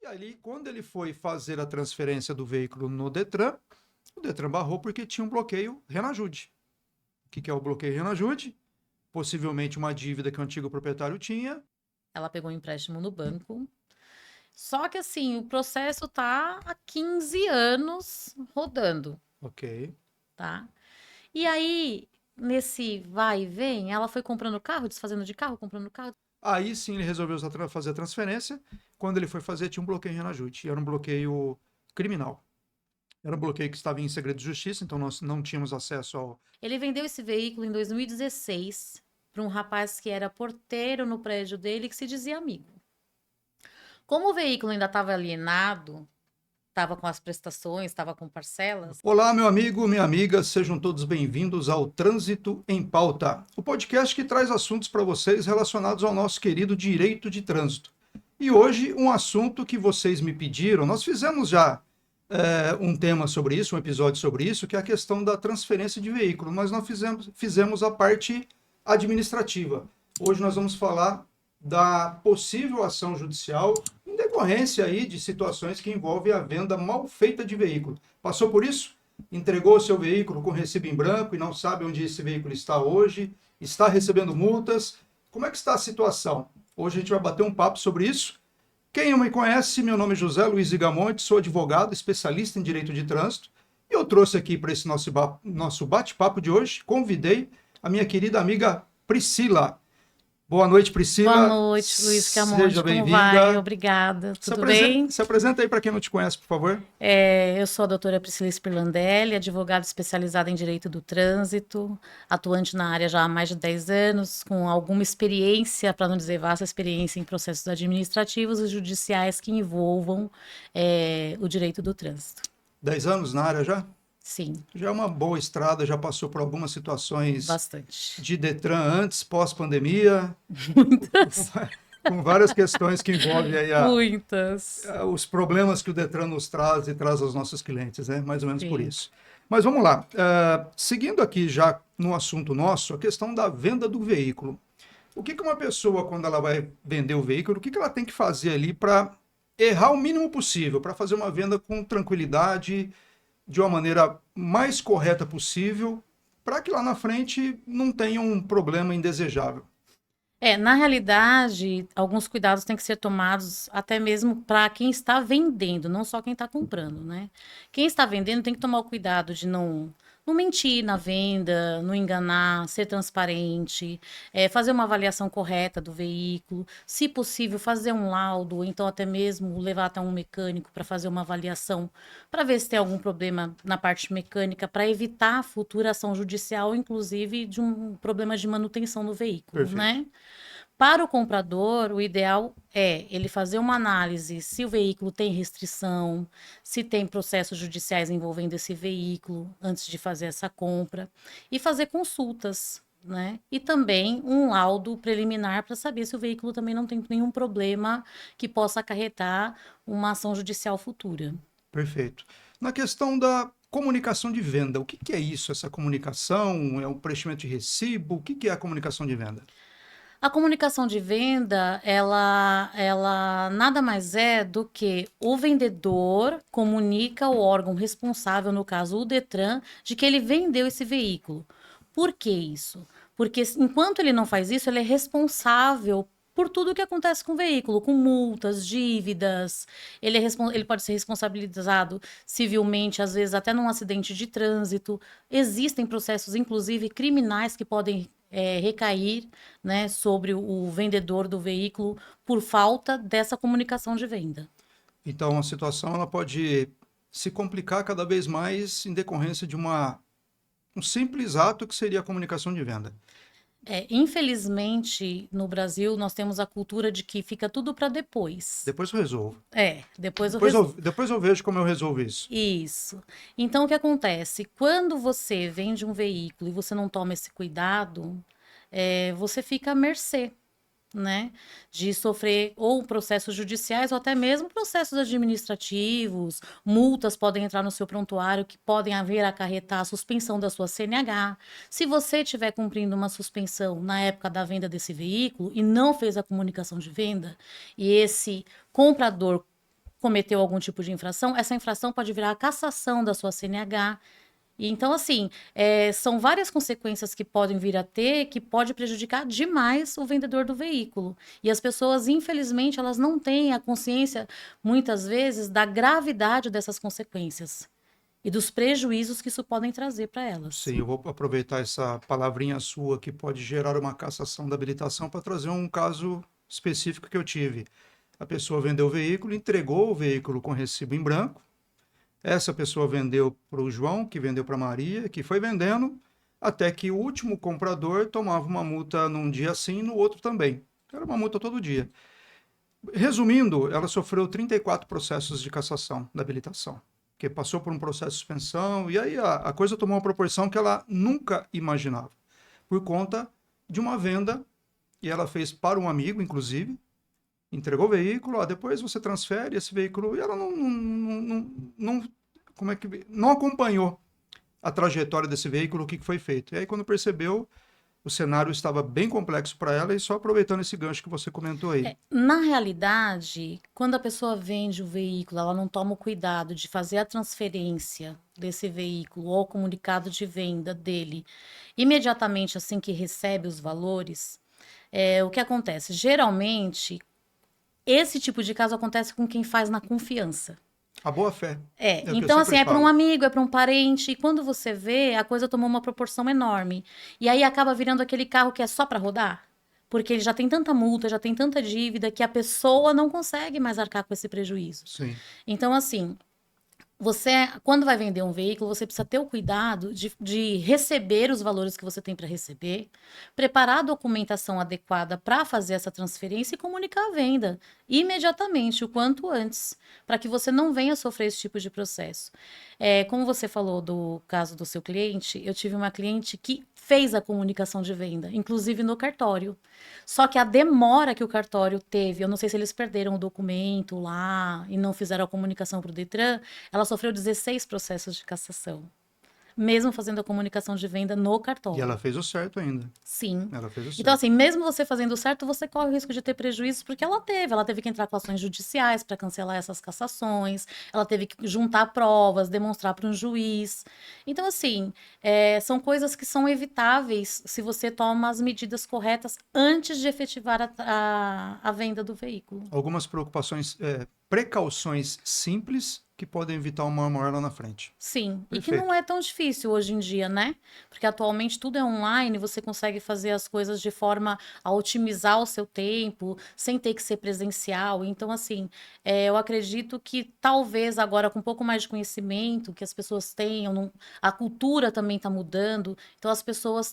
ali, quando ele foi fazer a transferência do veículo no Detran, o Detran barrou porque tinha um bloqueio Renajude. O que é o bloqueio Renajude? Possivelmente uma dívida que o antigo proprietário tinha. Ela pegou um empréstimo no banco. Só que assim, o processo tá há 15 anos rodando, Ok. tá? E aí, nesse vai e vem, ela foi comprando carro, desfazendo de carro, comprando carro. Aí sim ele resolveu fazer a transferência. Quando ele foi fazer, tinha um bloqueio Renajude. E era um bloqueio criminal. Era um bloqueio que estava em segredo de justiça, então nós não tínhamos acesso ao. Ele vendeu esse veículo em 2016 para um rapaz que era porteiro no prédio dele que se dizia amigo. Como o veículo ainda estava alienado, estava com as prestações, estava com parcelas. Olá, meu amigo, minha amiga, sejam todos bem-vindos ao Trânsito em Pauta, o podcast que traz assuntos para vocês relacionados ao nosso querido direito de trânsito. E hoje, um assunto que vocês me pediram, nós fizemos já um tema sobre isso, um episódio sobre isso, que é a questão da transferência de veículo, mas nós fizemos a parte administrativa. Hoje nós vamos falar da possível ação judicial em decorrência aí de situações que envolvem a venda mal feita de veículo. Passou por isso? Entregou o seu veículo com recibo em branco e não sabe onde esse veículo está hoje? Está recebendo multas? Como é que está a situação? Hoje a gente vai bater um papo sobre isso. Quem não me conhece, meu nome é José Luiz Igamonte, sou advogado, especialista em direito de trânsito, e eu trouxe aqui para esse nosso bate-papo de hoje, convidei a minha querida amiga Priscila. Boa noite, Boa Priscila. noite, Luiz Seja Camonte, como vai? bem-vinda. Obrigada, tudo bem? Se apresenta aí para quem não te conhece, por favor. Eu sou a doutora Priscila Spirlandelli, advogada especializada em Direito do Trânsito, atuante na área já há mais de 10 anos, com alguma experiência, para não dizer vasta experiência, em processos administrativos e judiciais que envolvam o direito do trânsito. 10 anos na área já? Sim, Já é uma boa estrada, já passou por algumas situações bastante. de Detran antes, pós-pandemia, Muitas, com várias questões que envolvem aí muitas. os problemas que o Detran nos traz e traz aos nossos clientes, né? Mais ou menos por Sim. isso. Mas vamos lá. Seguindo aqui já no assunto nosso, a questão da venda do veículo. O que uma pessoa, quando ela vai vender o veículo, o que ela tem que fazer ali para errar o mínimo possível, para fazer uma venda com tranquilidade, de uma maneira mais correta possível, para que lá na frente não tenha um problema indesejável? Na realidade, alguns cuidados têm que ser tomados até mesmo para quem está vendendo, não só quem está comprando, né? Quem está vendendo tem que tomar o cuidado de não mentir na venda, não enganar, ser transparente, fazer uma avaliação correta do veículo, se possível, fazer um laudo, ou então até mesmo levar até um mecânico para fazer uma avaliação, para ver se tem algum problema na parte mecânica, para evitar a futura ação judicial, inclusive de um problema de manutenção do veículo, Perfeito. né? Para o comprador, o ideal é ele fazer uma análise se o veículo tem restrição, se tem processos judiciais envolvendo esse veículo antes de fazer essa compra e fazer consultas, né? E também um laudo preliminar para saber se o veículo também não tem nenhum problema que possa acarretar uma ação judicial futura. Perfeito. Na questão da comunicação de venda, o que é isso, essa comunicação? É um preenchimento de recibo? O que é a comunicação de venda? A comunicação de venda, ela nada mais é do que o vendedor comunica ao órgão responsável, no caso o Detran, de que ele vendeu esse veículo. Por que isso? Porque enquanto ele não faz isso, ele é responsável por tudo o que acontece com o veículo, com multas, dívidas. Ele pode ser responsabilizado civilmente, às vezes até num acidente de trânsito. Existem processos, inclusive criminais, que podem recair, né, sobre o vendedor do veículo por falta dessa comunicação de venda. Então, a situação ela pode se complicar cada vez mais em decorrência de um simples ato que seria a comunicação de venda. Infelizmente, no Brasil, nós temos a cultura de que fica tudo para depois. Depois eu resolvo. Depois eu resolvo. Depois eu vejo como eu resolvo isso. Isso. Então, o que acontece? Quando você vende um veículo e você não toma esse cuidado, você fica à mercê, né, de sofrer ou processos judiciais ou até mesmo processos administrativos, multas podem entrar no seu prontuário que podem haver acarretar a suspensão da sua CNH. Se você estiver cumprindo uma suspensão na época da venda desse veículo e não fez a comunicação de venda, e esse comprador cometeu algum tipo de infração, essa infração pode virar a cassação da sua CNH. E então, assim, são várias consequências que podem vir a ter, que pode prejudicar demais o vendedor do veículo. E as pessoas, infelizmente, elas não têm a consciência, muitas vezes, da gravidade dessas consequências e dos prejuízos que isso podem trazer para elas. Sim, eu vou aproveitar essa palavrinha sua que pode gerar uma cassação da habilitação para trazer um caso específico que eu tive. A pessoa vendeu o veículo, entregou o veículo com recibo em branco. Essa pessoa vendeu para o João, que vendeu para a Maria, que foi vendendo, até que o último comprador tomava uma multa num dia sim, no outro também. Era uma multa todo dia. Resumindo, ela sofreu 34 processos de cassação da habilitação, que passou por um processo de suspensão, e aí a coisa tomou uma proporção que ela nunca imaginava, por conta de uma venda, e ela fez para um amigo, inclusive, entregou o veículo, depois você transfere esse veículo, e ela como é que, não acompanhou a trajetória desse veículo, o que foi feito. E aí, quando percebeu, o cenário estava bem complexo para ela, e só aproveitando esse gancho que você comentou aí. Na realidade, quando a pessoa vende o veículo, ela não toma o cuidado de fazer a transferência desse veículo ou o comunicado de venda dele imediatamente assim que recebe os valores, o que acontece? Geralmente, esse tipo de caso acontece com quem faz na confiança. A boa fé. É o que eu Então, assim, sempre é para um falo. amigo, é para um parente, e quando você vê, a coisa tomou uma proporção enorme. E aí acaba virando aquele carro que é só para rodar, porque ele já tem tanta multa, já tem tanta dívida, que a pessoa não consegue mais arcar com esse prejuízo. Sim. Então, assim, você, quando vai vender um veículo, você precisa ter o cuidado de receber os valores que você tem para receber, preparar a documentação adequada para fazer essa transferência e comunicar a venda imediatamente, o quanto antes, para que você não venha sofrer esse tipo de processo. Como você falou do caso do seu cliente, eu tive uma cliente que fez a comunicação de venda, inclusive no cartório. Só que a demora que o cartório teve, eu não sei se eles perderam o documento lá e não fizeram a comunicação para o Detran, ela sofreu 16 processos de cassação, mesmo fazendo a comunicação de venda no E cartório. ela fez o certo ainda. Sim. Ela fez o certo. Então, assim, mesmo você fazendo certo, você corre o risco de ter prejuízos, porque ela teve que entrar com ações judiciais para cancelar essas cassações, ela teve que juntar provas, demonstrar para um juiz. Então, assim, são coisas que são evitáveis se você toma as medidas corretas antes de efetivar a venda do veículo. Algumas precauções simples que podem evitar uma maior lá na frente. Sim, e que Perfeito. não é tão difícil hoje em dia, né? Porque atualmente tudo é online, você consegue fazer as coisas de forma a otimizar o seu tempo, sem ter que ser presencial. Então, assim, eu acredito que talvez agora, com um pouco mais de conhecimento que as pessoas tenham, a cultura também está mudando, então as pessoas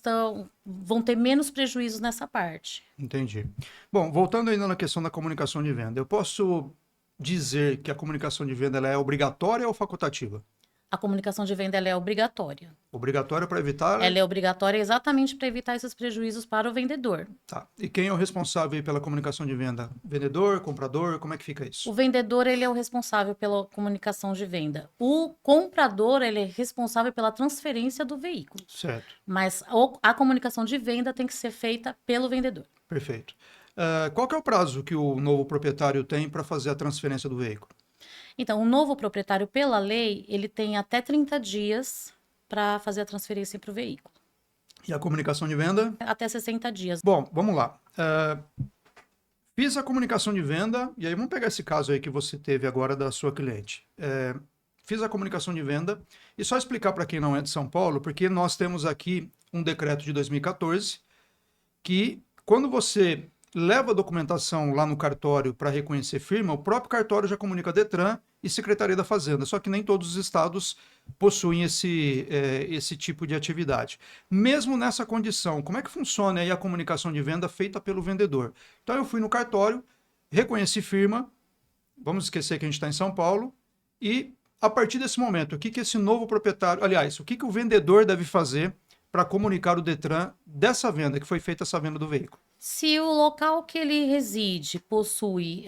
vão ter menos prejuízos nessa parte. Entendi. Bom, voltando ainda na questão da comunicação de venda, eu posso dizer que a comunicação de venda ela é obrigatória ou facultativa? A comunicação de venda ela é obrigatória. Obrigatória para evitar. Ela é obrigatória exatamente para evitar esses prejuízos para o vendedor. Tá. E quem é o responsável aí pela comunicação de venda? Vendedor, comprador? Como é que fica isso? O vendedor, ele é o responsável pela comunicação de venda. O comprador, ele é responsável pela transferência do veículo. Certo. Mas a comunicação de venda tem que ser feita pelo vendedor. Perfeito. Qual que é o prazo que o novo proprietário tem para fazer a transferência do veículo? Então, o novo proprietário, pela lei, ele tem até 30 dias para fazer a transferência para o veículo. E a comunicação de venda? Até 60 dias. Bom, vamos lá. Fiz a comunicação de venda, e aí vamos pegar esse caso aí que você teve agora da sua cliente. Fiz a comunicação de venda, e só explicar para quem não é de São Paulo, porque nós temos aqui um decreto de 2014, que quando você leva a documentação lá no cartório para reconhecer firma, o próprio cartório já comunica a Detran e Secretaria da Fazenda, só que nem todos os estados possuem esse tipo de atividade. Mesmo nessa condição, como é que funciona aí a comunicação de venda feita pelo vendedor? Então eu fui no cartório, reconheci firma, vamos esquecer que a gente está em São Paulo, e a partir desse momento, o que esse novo proprietário, aliás, o que o vendedor deve fazer para comunicar o Detran dessa venda, que foi feita essa venda do veículo? Se o local que ele reside possui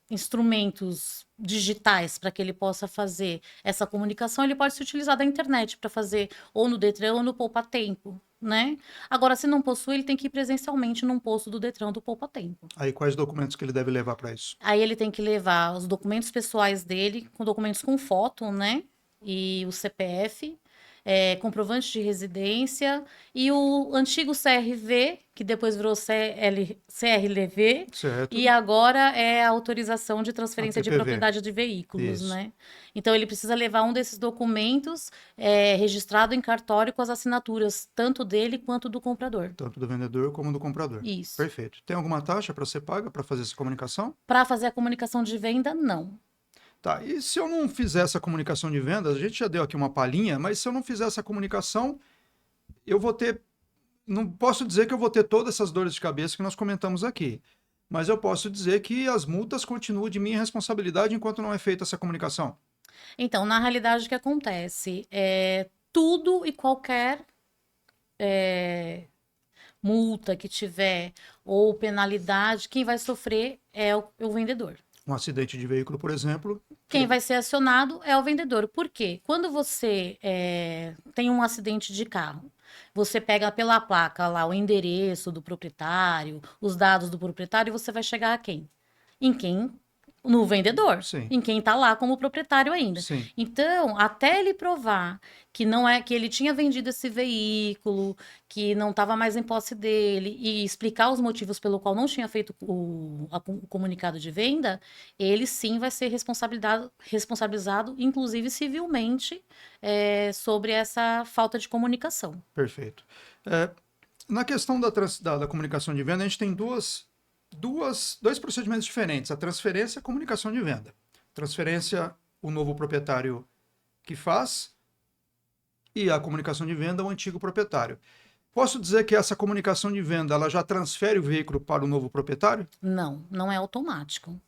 instrumentos digitais para que ele possa fazer essa comunicação, ele pode se utilizar da internet para fazer ou no Detran ou no Poupa Tempo. né? Agora, se não possui, ele tem que ir presencialmente num posto do Detran do Poupa Tempo. Aí quais documentos que ele deve levar para isso? Aí ele tem que levar os documentos pessoais dele, com documentos com foto, né? E o CPF, comprovante de residência e o antigo CRV, que depois virou CRLV, Certo? e agora é a autorização de A transferência de TPV. propriedade de veículos, Isso. né? Então ele precisa levar um desses documentos registrado em cartório com as assinaturas, tanto dele quanto do comprador. Tanto do vendedor como do comprador. Isso. Perfeito. Tem alguma taxa para ser paga para fazer essa comunicação? Para fazer a comunicação de venda, não. Tá, e se eu não fizer essa comunicação de vendas, a gente já deu aqui uma palhinha, mas se eu não fizer essa comunicação, eu vou ter. Não posso dizer que eu vou ter todas essas dores de cabeça que nós comentamos aqui, mas eu posso dizer que as multas continuam de minha responsabilidade enquanto não é feita essa comunicação. Então, na realidade, o que acontece? Tudo e qualquer multa que tiver ou penalidade, quem vai sofrer é o vendedor. Um acidente de veículo, por exemplo, Quem vai ser acionado é o vendedor. Por quê? Quando você tem um acidente de carro, você pega pela placa lá o endereço do proprietário, os dados do proprietário, e você vai chegar a quem? Em quem? No vendedor, sim, em quem está lá como proprietário ainda. sim, Então, até ele provar que não é que ele tinha vendido esse veículo, que não estava mais em posse dele e explicar os motivos pelo qual não tinha feito o comunicado de venda, ele sim vai ser responsabilizado, inclusive civilmente, sobre essa falta de comunicação. perfeito. É, na questão da comunicação de venda, a gente tem dois procedimentos diferentes: a transferência e a comunicação de venda. Transferência, o novo proprietário que faz, e a comunicação de venda, o antigo proprietário. Posso dizer que essa comunicação de venda ela já transfere o veículo para o novo proprietário? Não, não é automático.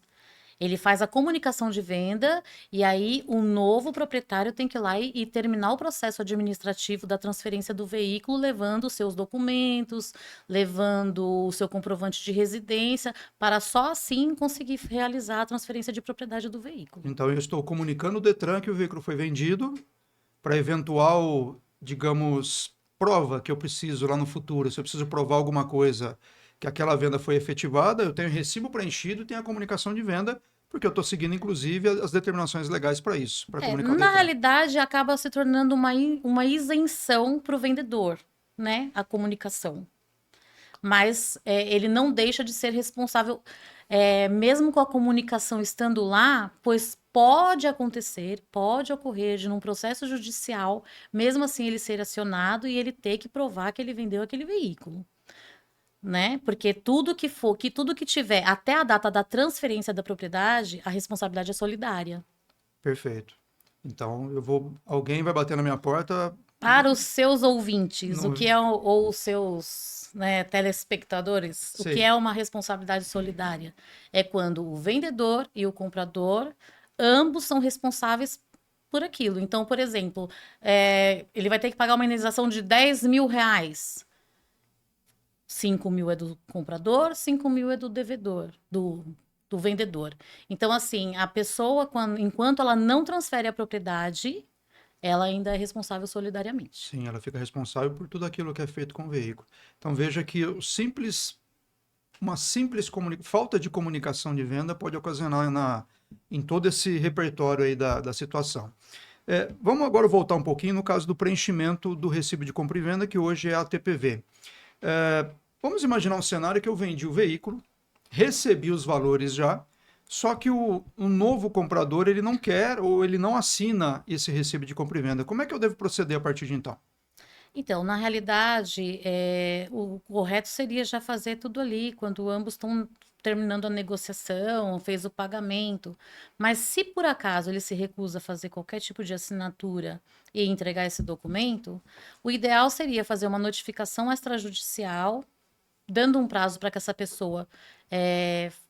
Ele faz a comunicação de venda e aí o novo proprietário tem que ir lá e terminar o processo administrativo da transferência do veículo, levando os seus documentos, levando o seu comprovante de residência, para só assim conseguir realizar a transferência de propriedade do veículo. Então eu estou comunicando o Detran que o veículo foi vendido para eventual, digamos, prova que eu preciso lá no futuro. Se eu preciso provar alguma coisa que aquela venda foi efetivada, eu tenho recibo preenchido e tenho a comunicação de venda, porque eu estou seguindo, inclusive, as determinações legais para isso, para comunicar o Na Detran. realidade, acaba se tornando uma isenção para o vendedor, né? A comunicação. Mas ele não deixa de ser responsável, mesmo com a comunicação estando lá, pois pode acontecer, pode ocorrer de num processo judicial, mesmo assim ele ser acionado e ele ter que provar que ele vendeu aquele veículo, né? Porque tudo que tiver até a data da transferência da propriedade, a responsabilidade é solidária. Perfeito. Então, alguém vai bater na minha porta. Para os seus ouvintes, o No, que é ou os seus, né, telespectadores, o que sei. é uma responsabilidade solidária? É quando o vendedor e o comprador, ambos são responsáveis por aquilo. Então, por exemplo, ele vai ter que pagar uma indenização de R$ 10.000. 5.000 é do comprador, 5.000 é do devedor, do vendedor. Então, assim, a pessoa, enquanto ela não transfere a propriedade, ela ainda é responsável solidariamente. Sim, ela fica responsável por tudo aquilo que é feito com o veículo. Então veja que uma simples falta de comunicação de venda pode ocasionar em todo esse repertório aí da situação. Vamos agora voltar um pouquinho no caso do preenchimento do recibo de compra e venda, que hoje é a TPV. Vamos imaginar um cenário que eu vendi o veículo, recebi os valores já, só que o novo comprador ele não quer ou ele não assina esse recibo de compra e venda. Como é que eu devo proceder a partir de então? Então, na realidade, o correto seria já fazer tudo ali, quando ambos estão terminando a negociação, fez o pagamento. Mas se por acaso ele se recusa a fazer qualquer tipo de assinatura e entregar esse documento, o ideal seria fazer uma notificação extrajudicial, dando um prazo para que essa pessoa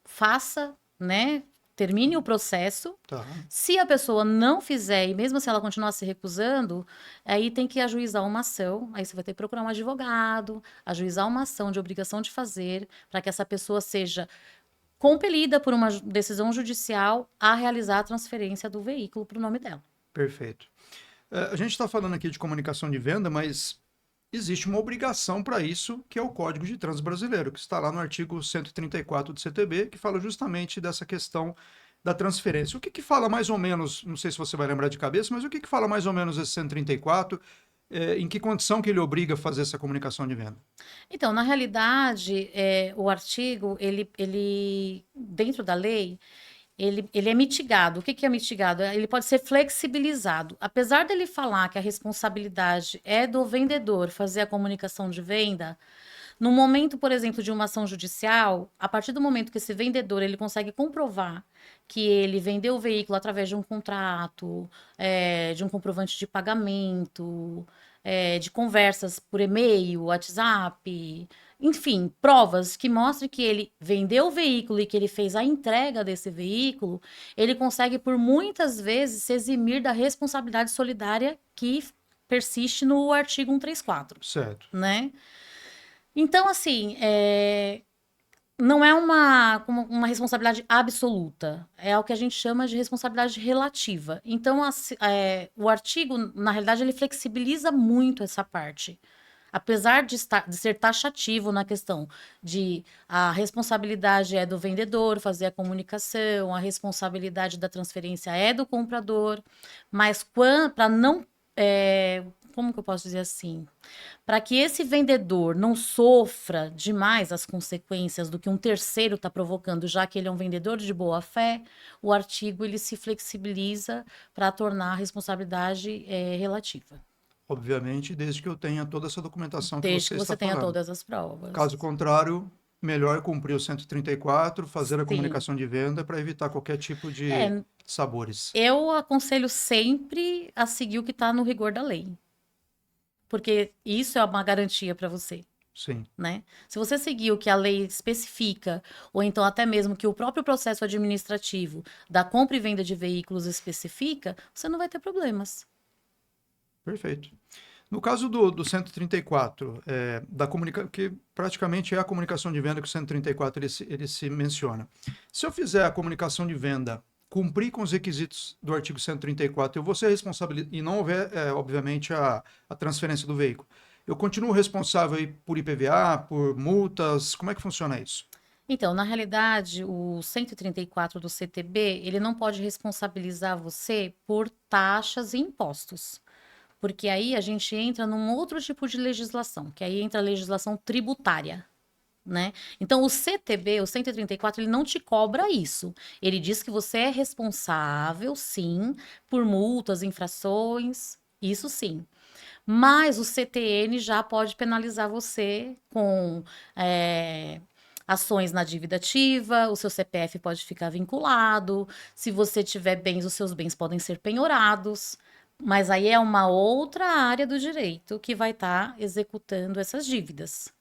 faça, né? Termine o processo. Tá, Se a pessoa não fizer, e mesmo se ela continuar se recusando, aí tem que ajuizar uma ação. Aí você vai ter que procurar um advogado, ajuizar uma ação de obrigação de fazer, para que essa pessoa seja compelida por uma decisão judicial a realizar a transferência do veículo para o nome dela. perfeito. A gente está falando aqui de comunicação de venda, mas existe uma obrigação para isso, que é o Código de Trânsito Brasileiro, que está lá no artigo 134 do CTB, que fala justamente dessa questão da transferência. O que que fala mais ou menos, não sei se você vai lembrar de cabeça, mas o que que fala mais ou menos esse 134, em que condição que ele obriga a fazer essa comunicação de venda? Então, na realidade, o artigo, dentro da lei, ele é mitigado. O que que é mitigado? Ele pode ser flexibilizado. Apesar dele falar que a responsabilidade é do vendedor fazer a comunicação de venda, no momento, por exemplo, de uma ação judicial, a partir do momento que esse vendedor ele consegue comprovar que ele vendeu o veículo através de um contrato, de um comprovante de pagamento, de conversas por e-mail, WhatsApp, enfim, provas que mostrem que ele vendeu o veículo e que ele fez a entrega desse veículo, ele consegue por muitas vezes se eximir da responsabilidade solidária que persiste no artigo 134, Certo. né? Então, assim, não é uma responsabilidade absoluta, é o que a gente chama de responsabilidade relativa. Então, o artigo, na realidade, ele flexibiliza muito essa parte. Apesar de ser taxativo na questão de a responsabilidade é do vendedor fazer a comunicação, a responsabilidade da transferência é do comprador, mas para não. Como que eu posso dizer assim? Para que esse vendedor não sofra demais as consequências do que um terceiro está provocando, já que ele é um vendedor de boa fé, o artigo ele se flexibiliza para tornar a responsabilidade relativa. Obviamente, desde que eu tenha toda essa documentação que Desde você que está você tenha falando. todas as provas. Caso contrário, melhor cumprir o 134, fazer a Sim. comunicação de venda para evitar qualquer tipo de É, sabores. eu aconselho sempre a seguir o que está no rigor da lei. Porque isso é uma garantia para você, Sim. né? Se você seguir o que a lei especifica, ou então até mesmo que o próprio processo administrativo da compra e venda de veículos especifica, você não vai ter problemas. Perfeito. No caso do 134, que praticamente é a comunicação de venda que o 134 ele se menciona. Se eu fizer a comunicação de venda, cumprir com os requisitos do artigo 134, eu vou ser responsável, e não houver, obviamente, a transferência do veículo. Eu continuo responsável aí por IPVA, por multas, como é que funciona isso? Então, na realidade, o 134 do CTB, ele não pode responsabilizar você por taxas e impostos. Porque aí a gente entra num outro tipo de legislação, que aí entra a legislação tributária, né? Então, o CTB, o 134, ele não te cobra isso. Ele diz que você é responsável, sim, por multas, infrações, isso sim. Mas o CTN já pode penalizar você com ações na dívida ativa, o seu CPF pode ficar vinculado, se você tiver bens, os seus bens podem ser penhorados. Mas aí é uma outra área do direito que vai estar executando essas dívidas.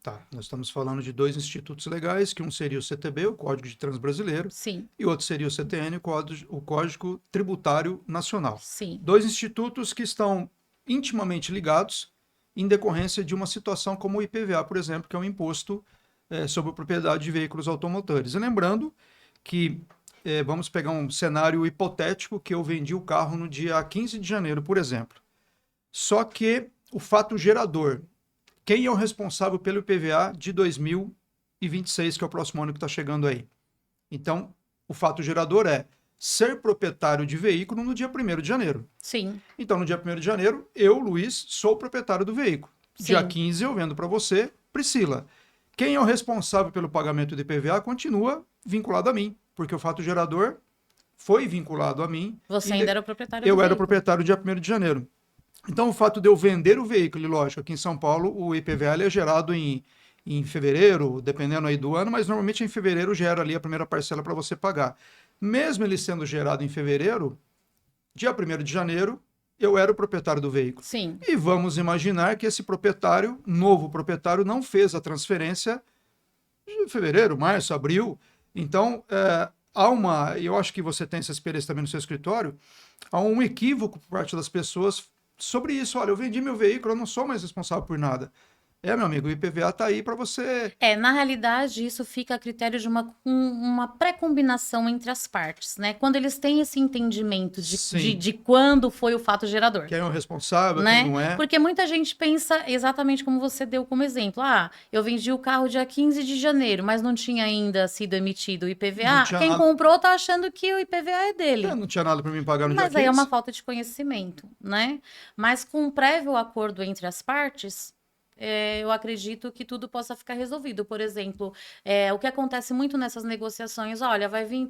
Tá, nós estamos falando de dois institutos legais, que um seria o CTB, o Código de Trânsito Brasileiro, Sim, e outro seria o CTN, o Código Tributário Nacional. sim, Dois institutos que estão intimamente ligados em decorrência de uma situação como o IPVA, por exemplo, que é um imposto sobre a propriedade de veículos automotores. E lembrando que vamos pegar um cenário hipotético que eu vendi o carro no dia 15 de janeiro, por exemplo. Só que o fato gerador, quem é o responsável pelo IPVA de 2026, que é o próximo ano que está chegando aí? Então, o fato gerador é ser proprietário de veículo no dia 1º de janeiro. sim, Então, no dia 1º de janeiro, eu, Luiz, sou o proprietário do veículo. Dia sim. 15 eu vendo para você, Priscila. Quem é o responsável pelo pagamento do IPVA continua vinculado a mim, porque o fato gerador foi vinculado a mim. Você ainda era o proprietário do Eu era o veículo. proprietário dia 1º de janeiro. Então, o fato de eu vender o veículo, e lógico, aqui em São Paulo, o IPVA é gerado em fevereiro, dependendo aí do ano, mas normalmente em fevereiro gera ali a primeira parcela para você pagar. Mesmo ele sendo gerado em fevereiro, dia 1º de janeiro, eu era o proprietário do veículo. Sim, E vamos imaginar que esse proprietário, novo proprietário, não fez a transferência em fevereiro, março, abril. Então, eu acho que você tem essa experiência também no seu escritório, há um equívoco por parte das pessoas sobre isso. Olha, eu vendi meu veículo, eu não sou mais responsável por nada. Meu amigo, o IPVA está aí para você. Na realidade, isso fica a critério de uma pré-combinação entre as partes, né? Quando eles têm esse entendimento Sim. de quando foi o fato gerador, Quem é o responsável, quem né? não é. Porque muita gente pensa exatamente como você deu como exemplo. Ah, eu vendi o carro dia 15 de janeiro, mas não tinha ainda sido emitido o Não IPVA. tinha Quem nada, comprou tá achando que o IPVA é dele. não tinha nada para mim pagar no dia Mas aí é uma 15. falta de conhecimento, né? Mas com um prévio acordo entre as partes, eu acredito que tudo possa ficar resolvido. Por exemplo, o que acontece muito nessas negociações, olha, vai vir,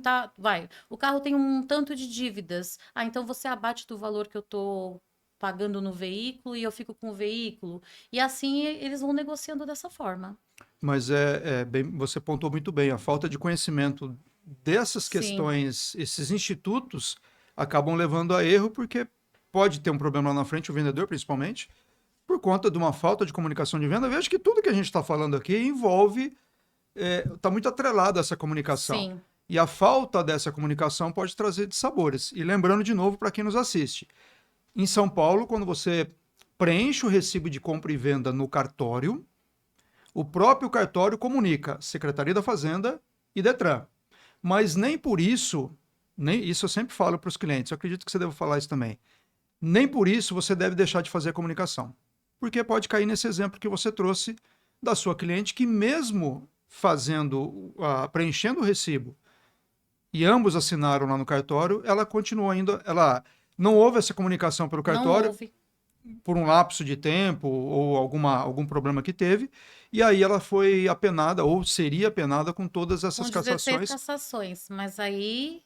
o carro tem um tanto de dívidas. Ah, então você abate do valor que eu tô pagando no veículo e eu fico com o veículo. E assim eles vão negociando dessa forma. Mas bem, você pontuou muito bem, a falta de conhecimento dessas Sim, questões, esses institutos acabam levando a erro, porque pode ter um problema lá na frente, o vendedor principalmente, por conta de uma falta de comunicação de venda. Veja que tudo que a gente está falando aqui envolve, está muito atrelado a essa comunicação. sim, E a falta dessa comunicação pode trazer dissabores. E lembrando de novo para quem nos assiste, em São Paulo, quando você preenche o recibo de compra e venda no cartório, o próprio cartório comunica Secretaria da Fazenda e Detran. Mas nem por isso, nem isso eu sempre falo para os clientes, eu acredito que você deve falar isso também. Nem por isso você deve deixar de fazer a comunicação. Porque pode cair nesse exemplo que você trouxe da sua cliente, que mesmo preenchendo o recibo e ambos assinaram lá no cartório, ela continuou ainda, ela não houve essa comunicação pelo não cartório houve. por um lapso de tempo ou algum problema que teve, e aí ela foi apenada ou seria apenada com todas Com essas 16 cassações. cassações, mas aí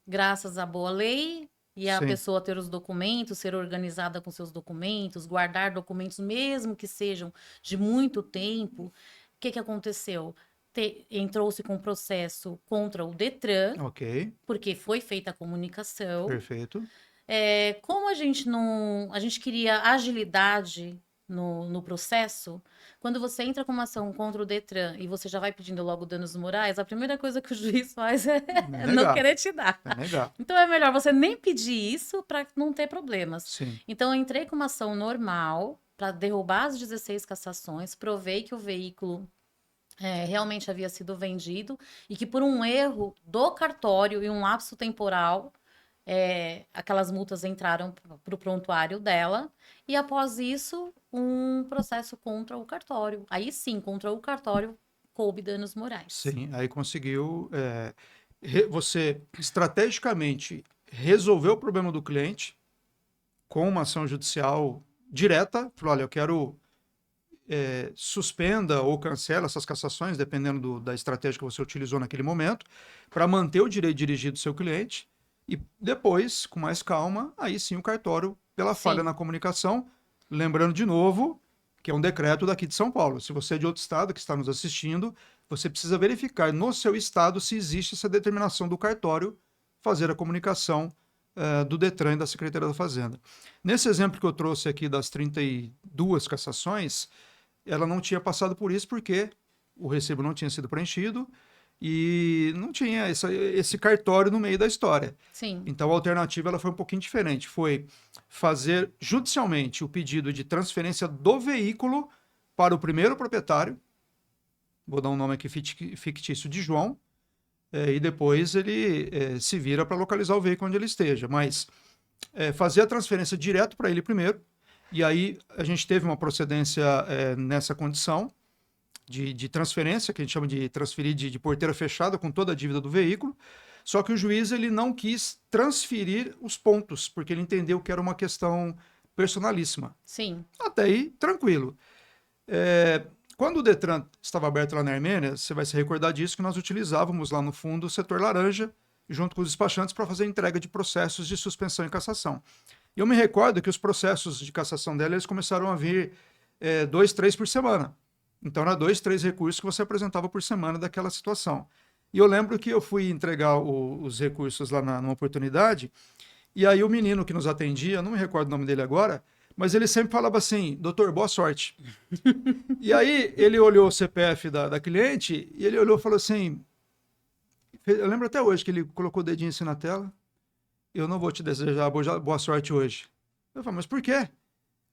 graças à boa lei e a Sim, pessoa ter os documentos, ser organizada com seus documentos, guardar documentos, mesmo que sejam de muito tempo, o que aconteceu? Entrou-se com processo contra o Detran, ok, porque foi feita a comunicação. perfeito. Como a gente não. A gente queria agilidade no processo, quando você entra com uma ação contra o Detran e você já vai pedindo logo danos morais, a primeira coisa que o juiz faz é É não negar, querer te dar. é negar. Então é melhor você nem pedir isso para não ter problemas. Sim, Então eu entrei com uma ação normal para derrubar as 16 cassações, provei que o veículo realmente havia sido vendido e que por um erro do cartório e um lapso temporal aquelas multas entraram para o prontuário dela, e após isso, um processo contra o cartório. Aí sim, contra o cartório, coube danos morais. sim. Aí conseguiu, você estrategicamente resolver o problema do cliente com uma ação judicial direta. Falou, olha, eu quero suspenda ou cancela essas cassações, dependendo da estratégia que você utilizou naquele momento, para manter o direito dirigido do seu cliente. E depois, com mais calma, aí sim o cartório, pela falha Sim, na comunicação, lembrando de novo que é um decreto daqui de São Paulo. Se você é de outro estado que está nos assistindo, você precisa verificar no seu estado se existe essa determinação do cartório fazer a comunicação do Detran e da Secretaria da Fazenda. Nesse exemplo que eu trouxe aqui das 32 cassações, ela não tinha passado por isso porque o recibo não tinha sido preenchido e não tinha esse cartório no meio da história. sim, Então a alternativa ela foi um pouquinho diferente. Foi fazer judicialmente o pedido de transferência do veículo para o primeiro proprietário, vou dar um nome aqui fictício de João, e depois ele se vira para localizar o veículo onde ele esteja. Mas fazer a transferência direto para ele primeiro, e aí a gente teve uma procedência nessa condição de transferência, que a gente chama de transferir de porteira fechada com toda a dívida do veículo. Só que o juiz ele não quis transferir os pontos, porque ele entendeu que era uma questão personalíssima. sim, Até aí, tranquilo. Quando o Detran estava aberto lá na Armênia, você vai se recordar disso, que nós utilizávamos lá no fundo o setor laranja, junto com os despachantes, para fazer a entrega de processos de suspensão e cassação. E eu me recordo que os processos de cassação dela eles começaram a vir 2, 3 por semana. Então, era 2, 3 recursos que você apresentava por semana daquela situação. E eu lembro que eu fui entregar os recursos lá numa oportunidade, e aí o menino que nos atendia, não me recordo o nome dele agora, mas ele sempre falava assim, doutor, boa sorte. E aí ele olhou o CPF da cliente, e ele olhou e falou assim, eu lembro até hoje que ele colocou o dedinho assim na tela, eu não vou te desejar boa sorte hoje. Eu falei, mas por quê?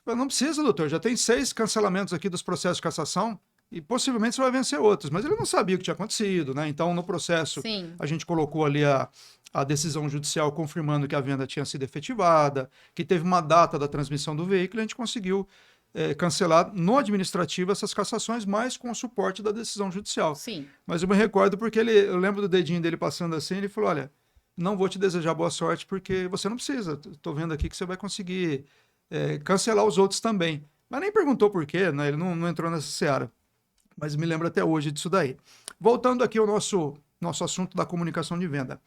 Não precisa, doutor, já tem 6 cancelamentos aqui dos processos de cassação e possivelmente você vai vencer outros, mas ele não sabia o que tinha acontecido, né? Então, no processo, Sim. a gente colocou ali a decisão judicial confirmando que a venda tinha sido efetivada, que teve uma data da transmissão do veículo, e a gente conseguiu cancelar no administrativo essas cassações, mas com o suporte da decisão judicial. Sim. Mas eu me recordo porque eu lembro do dedinho dele passando assim, ele falou, olha, não vou te desejar boa sorte porque você não precisa, estou vendo aqui que você vai conseguir cancelar os outros também. Mas nem perguntou por quê, né? Ele não entrou nessa seara. Mas me lembro até hoje disso daí. Voltando aqui ao nosso assunto da comunicação de venda.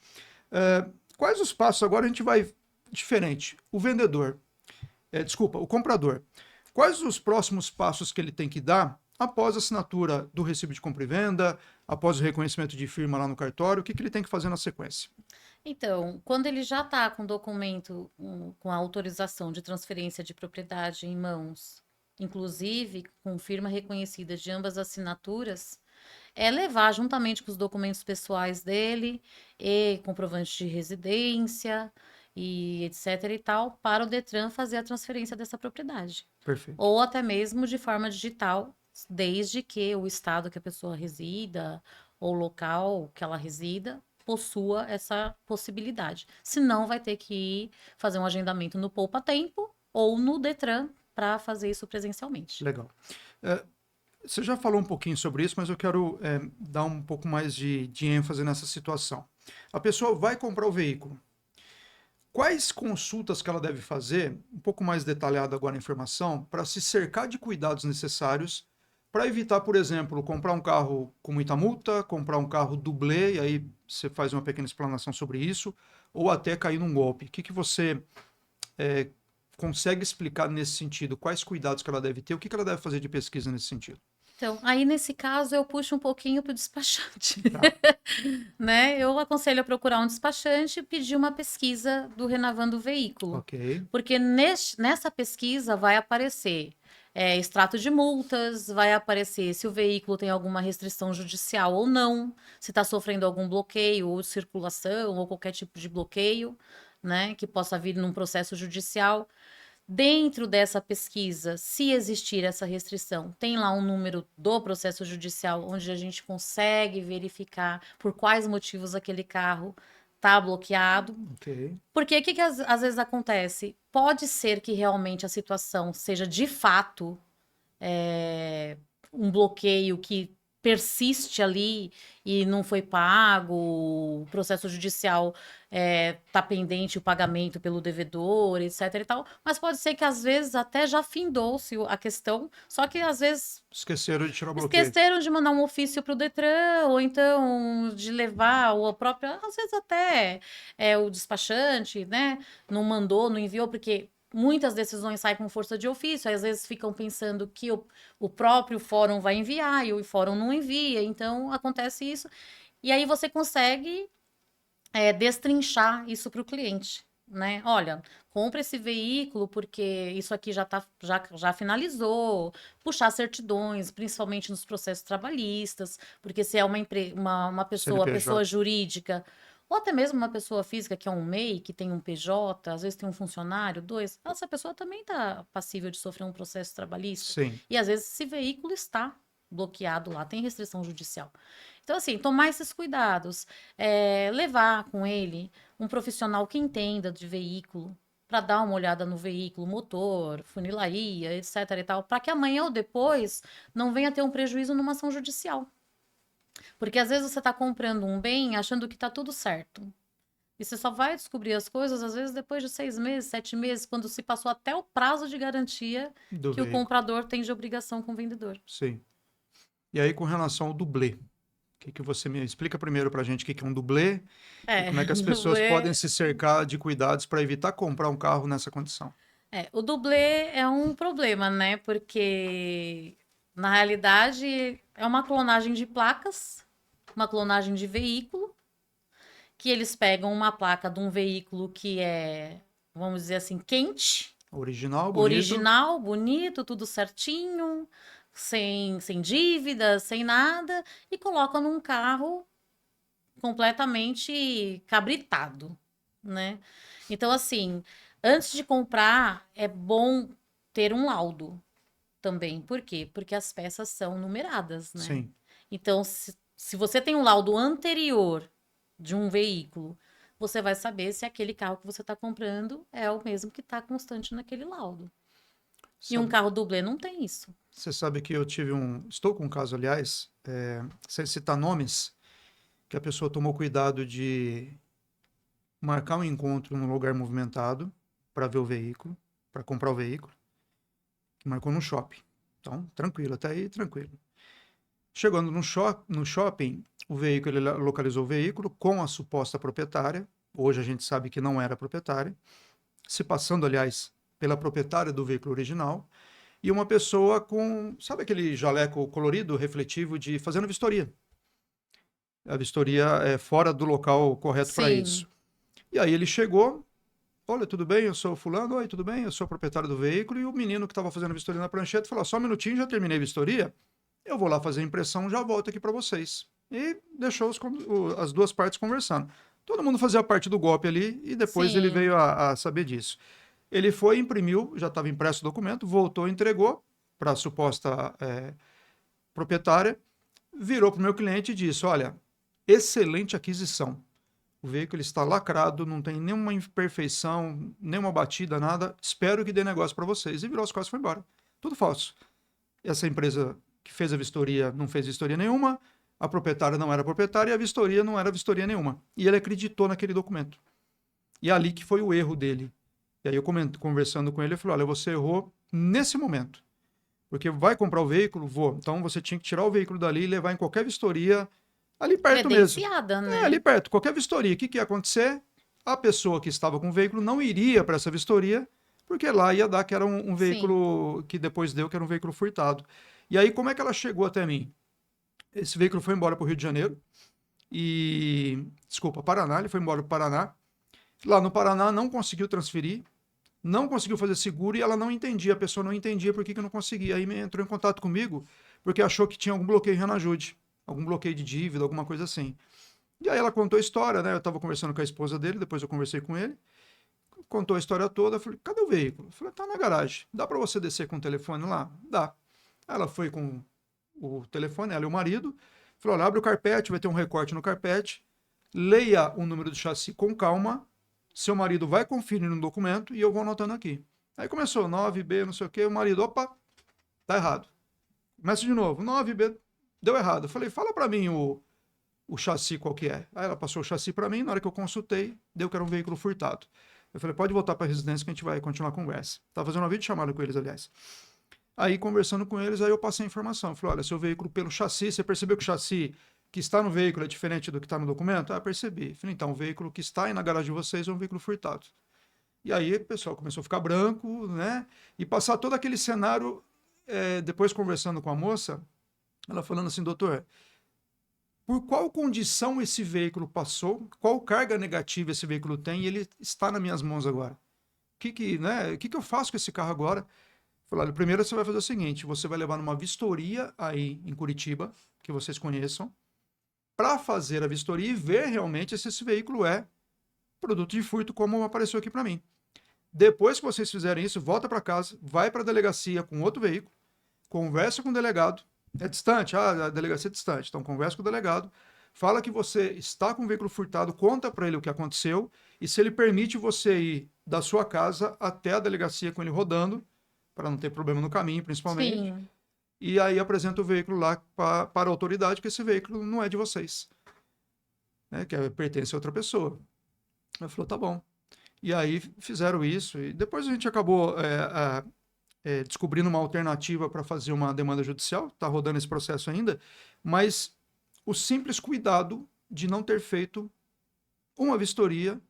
Quais os passos agora a gente vai diferente? O vendedor, desculpa, o comprador. Quais os próximos passos que ele tem que dar após a assinatura do recibo de compra e venda, após o reconhecimento de firma lá no cartório? O que ele tem que fazer na sequência? Então, quando ele já está com o documento, com a autorização de transferência de propriedade em mãos, inclusive com firma reconhecida de ambas as assinaturas, é levar juntamente com os documentos pessoais dele e comprovante de residência e etc e tal, para o Detran fazer a transferência dessa propriedade. Perfeito. Ou até mesmo de forma digital, desde que o estado que a pessoa resida ou o local que ela resida possua essa possibilidade. Senão, vai ter que ir fazer um agendamento no Poupa Tempo ou no Detran para fazer isso presencialmente. Legal. Você já falou um pouquinho sobre isso, mas eu quero dar um pouco mais de ênfase nessa situação. A pessoa vai comprar o veículo. Quais consultas que ela deve fazer, um pouco mais detalhada agora a informação, para se cercar de cuidados necessários para evitar, por exemplo, comprar um carro com muita multa, comprar um carro dublê, e aí você faz uma pequena explanação sobre isso, ou até cair num golpe. O que você consegue explicar nesse sentido? Quais cuidados que ela deve ter? O que ela deve fazer de pesquisa nesse sentido? Então, aí nesse caso eu puxo um pouquinho para o despachante, Tá. né? Eu aconselho a procurar um despachante e pedir uma pesquisa do Renovando o Veículo, Ok. porque nessa pesquisa vai aparecer extrato de multas, vai aparecer se o veículo tem alguma restrição judicial ou não, se está sofrendo algum bloqueio ou circulação ou qualquer tipo de bloqueio, né, que possa vir num processo judicial. Dentro dessa pesquisa, se existir essa restrição, tem lá um número do processo judicial onde a gente consegue verificar por quais motivos aquele carro está bloqueado. Ok. Porque o que às vezes acontece? Pode ser que realmente a situação seja de fato um bloqueio que persiste ali e não foi pago, o processo judicial está pendente o pagamento pelo devedor, etc e tal, mas pode ser que às vezes até já findou-se a questão, só que às vezes Esqueceram de tirar o bloqueio. esqueceram de mandar um ofício para o Detran, ou então de levar o próprio, às vezes até o despachante, né, não mandou, não enviou, porque muitas decisões saem com força de ofício, aí às vezes ficam pensando que o próprio fórum vai enviar e o fórum não envia, então acontece isso. E aí você consegue destrinchar isso para o cliente, né? Olha, compra esse veículo porque isso aqui já finalizou, puxar certidões, principalmente nos processos trabalhistas, porque se é uma pessoa, CNPJ. pessoa jurídica, ou até mesmo uma pessoa física que é um MEI, que tem um PJ, às vezes tem um funcionário, dois, essa pessoa também está passível de sofrer um processo trabalhista. Sim. E às vezes esse veículo está bloqueado lá, tem restrição judicial. Então, assim, tomar esses cuidados, levar com ele um profissional que entenda de veículo, para dar uma olhada no veículo, motor, funilaria, etc e tal, para que amanhã ou depois não venha ter um prejuízo numa ação judicial. Porque às vezes você está comprando um bem achando que está tudo certo. E você só vai descobrir as coisas, às vezes, depois de 6 meses, 7 meses, quando se passou até o prazo de garantia Do que o veículo. comprador tem de obrigação com o vendedor. Sim. E aí, com relação ao dublê, o que você me explica primeiro para a gente o que é um dublê e como é que as pessoas podem se cercar de cuidados para evitar comprar um carro nessa condição? O dublê é um problema, né? Porque, na realidade, é uma clonagem de placas, uma clonagem de veículo, que eles pegam uma placa de um veículo que é, vamos dizer assim, quente, Original, bonito. original, bonito, tudo certinho, sem dívidas, sem nada, e colocam num carro completamente cabritado, né? Então, assim, antes de comprar, é bom ter um laudo também. Por quê? Porque as peças são numeradas, né? Sim. Então, se você tem um laudo anterior de um veículo, você vai saber se aquele carro que você está comprando é o mesmo que está constante naquele laudo. E um Sabe- carro dublê não tem isso. Você sabe que eu tive estou com um caso, aliás, sem citar nomes, que a pessoa tomou cuidado de marcar um encontro num lugar movimentado para ver o veículo, para comprar o veículo, que marcou no shopping. Então, tranquilo, até aí, tranquilo. Chegando no shopping, o veículo, ele localizou o veículo com a suposta proprietária. Hoje a gente sabe que não era proprietária, se passando, aliás, pela proprietária do veículo original, e uma pessoa com, sabe aquele jaleco colorido, refletivo, de fazendo vistoria. A vistoria é fora do local correto para Sim, isso. E aí ele chegou, olha, tudo bem, eu sou fulano, oi, tudo bem, eu sou o proprietário do veículo, e o menino que estava fazendo a vistoria na prancheta falou, só um minutinho, já terminei a vistoria, eu vou lá fazer a impressão, já volto aqui para vocês. E deixou as duas partes conversando. Todo mundo fazia parte do golpe ali, e depois ele sim. veio a saber disso. Ele foi, imprimiu, já estava impresso o documento, voltou, entregou para a suposta proprietária, virou para o meu cliente e disse: olha, excelente aquisição. O veículo está lacrado, não tem nenhuma imperfeição, nenhuma batida, nada. Espero que dê negócio para vocês. E virou as costas e foi embora. Tudo falso. Essa empresa que fez a vistoria não fez vistoria nenhuma, a proprietária não era proprietária e a vistoria não era vistoria nenhuma. E ele acreditou naquele documento. E é ali que foi o erro dele. E aí eu conversando com ele, eu falei: olha, você errou nesse momento. Porque vai comprar o veículo? Vou. Então você tinha que tirar o veículo dali e levar em qualquer vistoria, ali perto mesmo. Credenciada, É, ali né? perto, qualquer vistoria. O que, que ia acontecer? A pessoa que estava com o veículo não iria para essa vistoria, porque lá ia dar que era um Sim. veículo que depois deu que era um veículo furtado. E aí, como é que ela chegou até mim? Esse veículo foi embora para o Rio de Janeiro e. Desculpa, Paraná, ele foi embora para o Paraná. Lá no Paraná não conseguiu transferir, não conseguiu fazer seguro e ela não entendia, a pessoa não entendia por que, que não conseguia. Aí entrou em contato comigo porque achou que tinha algum bloqueio em Renajude, algum bloqueio de dívida, alguma coisa assim. E aí ela contou a história, né? Eu estava conversando com a esposa dele, depois eu conversei com ele, contou a história toda, eu falei, cadê o veículo? Eu falei, tá na garagem, dá para você descer com o telefone lá? Dá. Ela foi com o telefone, ela e o marido, falou, olha, abre o carpete, vai ter um recorte no carpete, leia o número do chassi com calma, seu marido vai conferir no documento e eu vou anotando aqui. Aí começou, 9B, não sei o quê, o marido, opa, tá errado. Começa de novo, 9B, deu errado. Eu falei, fala para mim o chassi qual que é. Aí ela passou o chassi para mim, na hora que eu consultei, deu que era um veículo furtado. Eu falei, pode voltar para a residência que a gente vai continuar a conversa. Estava fazendo uma videochamada com eles, aliás. Aí, conversando com eles, aí eu passei a informação. Eu falei, olha, seu veículo pelo chassi, você percebeu que o chassi que está no veículo é diferente do que está no documento? Ah, percebi. Eu falei, então, o veículo que está aí na garagem de vocês é um veículo furtado. E aí o pessoal começou a ficar branco, né? E passar todo aquele cenário, depois conversando com a moça, ela falando assim, doutor, por qual condição esse veículo passou, qual carga negativa esse veículo tem e ele está nas minhas mãos agora? O que eu faço com esse carro agora? Falei, olha, primeiro você vai fazer o seguinte, você vai levar numa vistoria aí em Curitiba, que vocês conheçam, para fazer a vistoria e ver realmente se esse veículo é produto de furto, como apareceu aqui para mim. Depois que vocês fizerem isso, volta para casa, vai para a delegacia com outro veículo, conversa com o delegado. É distante? Ah, a delegacia é distante. Então conversa com o delegado, fala que você está com o veículo furtado, conta para ele o que aconteceu e se ele permite você ir da sua casa até a delegacia com ele rodando, para não ter problema no caminho, principalmente. Sim. E aí apresenta o veículo lá para a autoridade que esse veículo não é de vocês, né, que pertence a outra pessoa. Ela falou, tá bom. E aí fizeram isso e depois a gente acabou descobrindo uma alternativa para fazer uma demanda judicial, está rodando esse processo ainda, mas o simples cuidado de não ter feito uma vistoria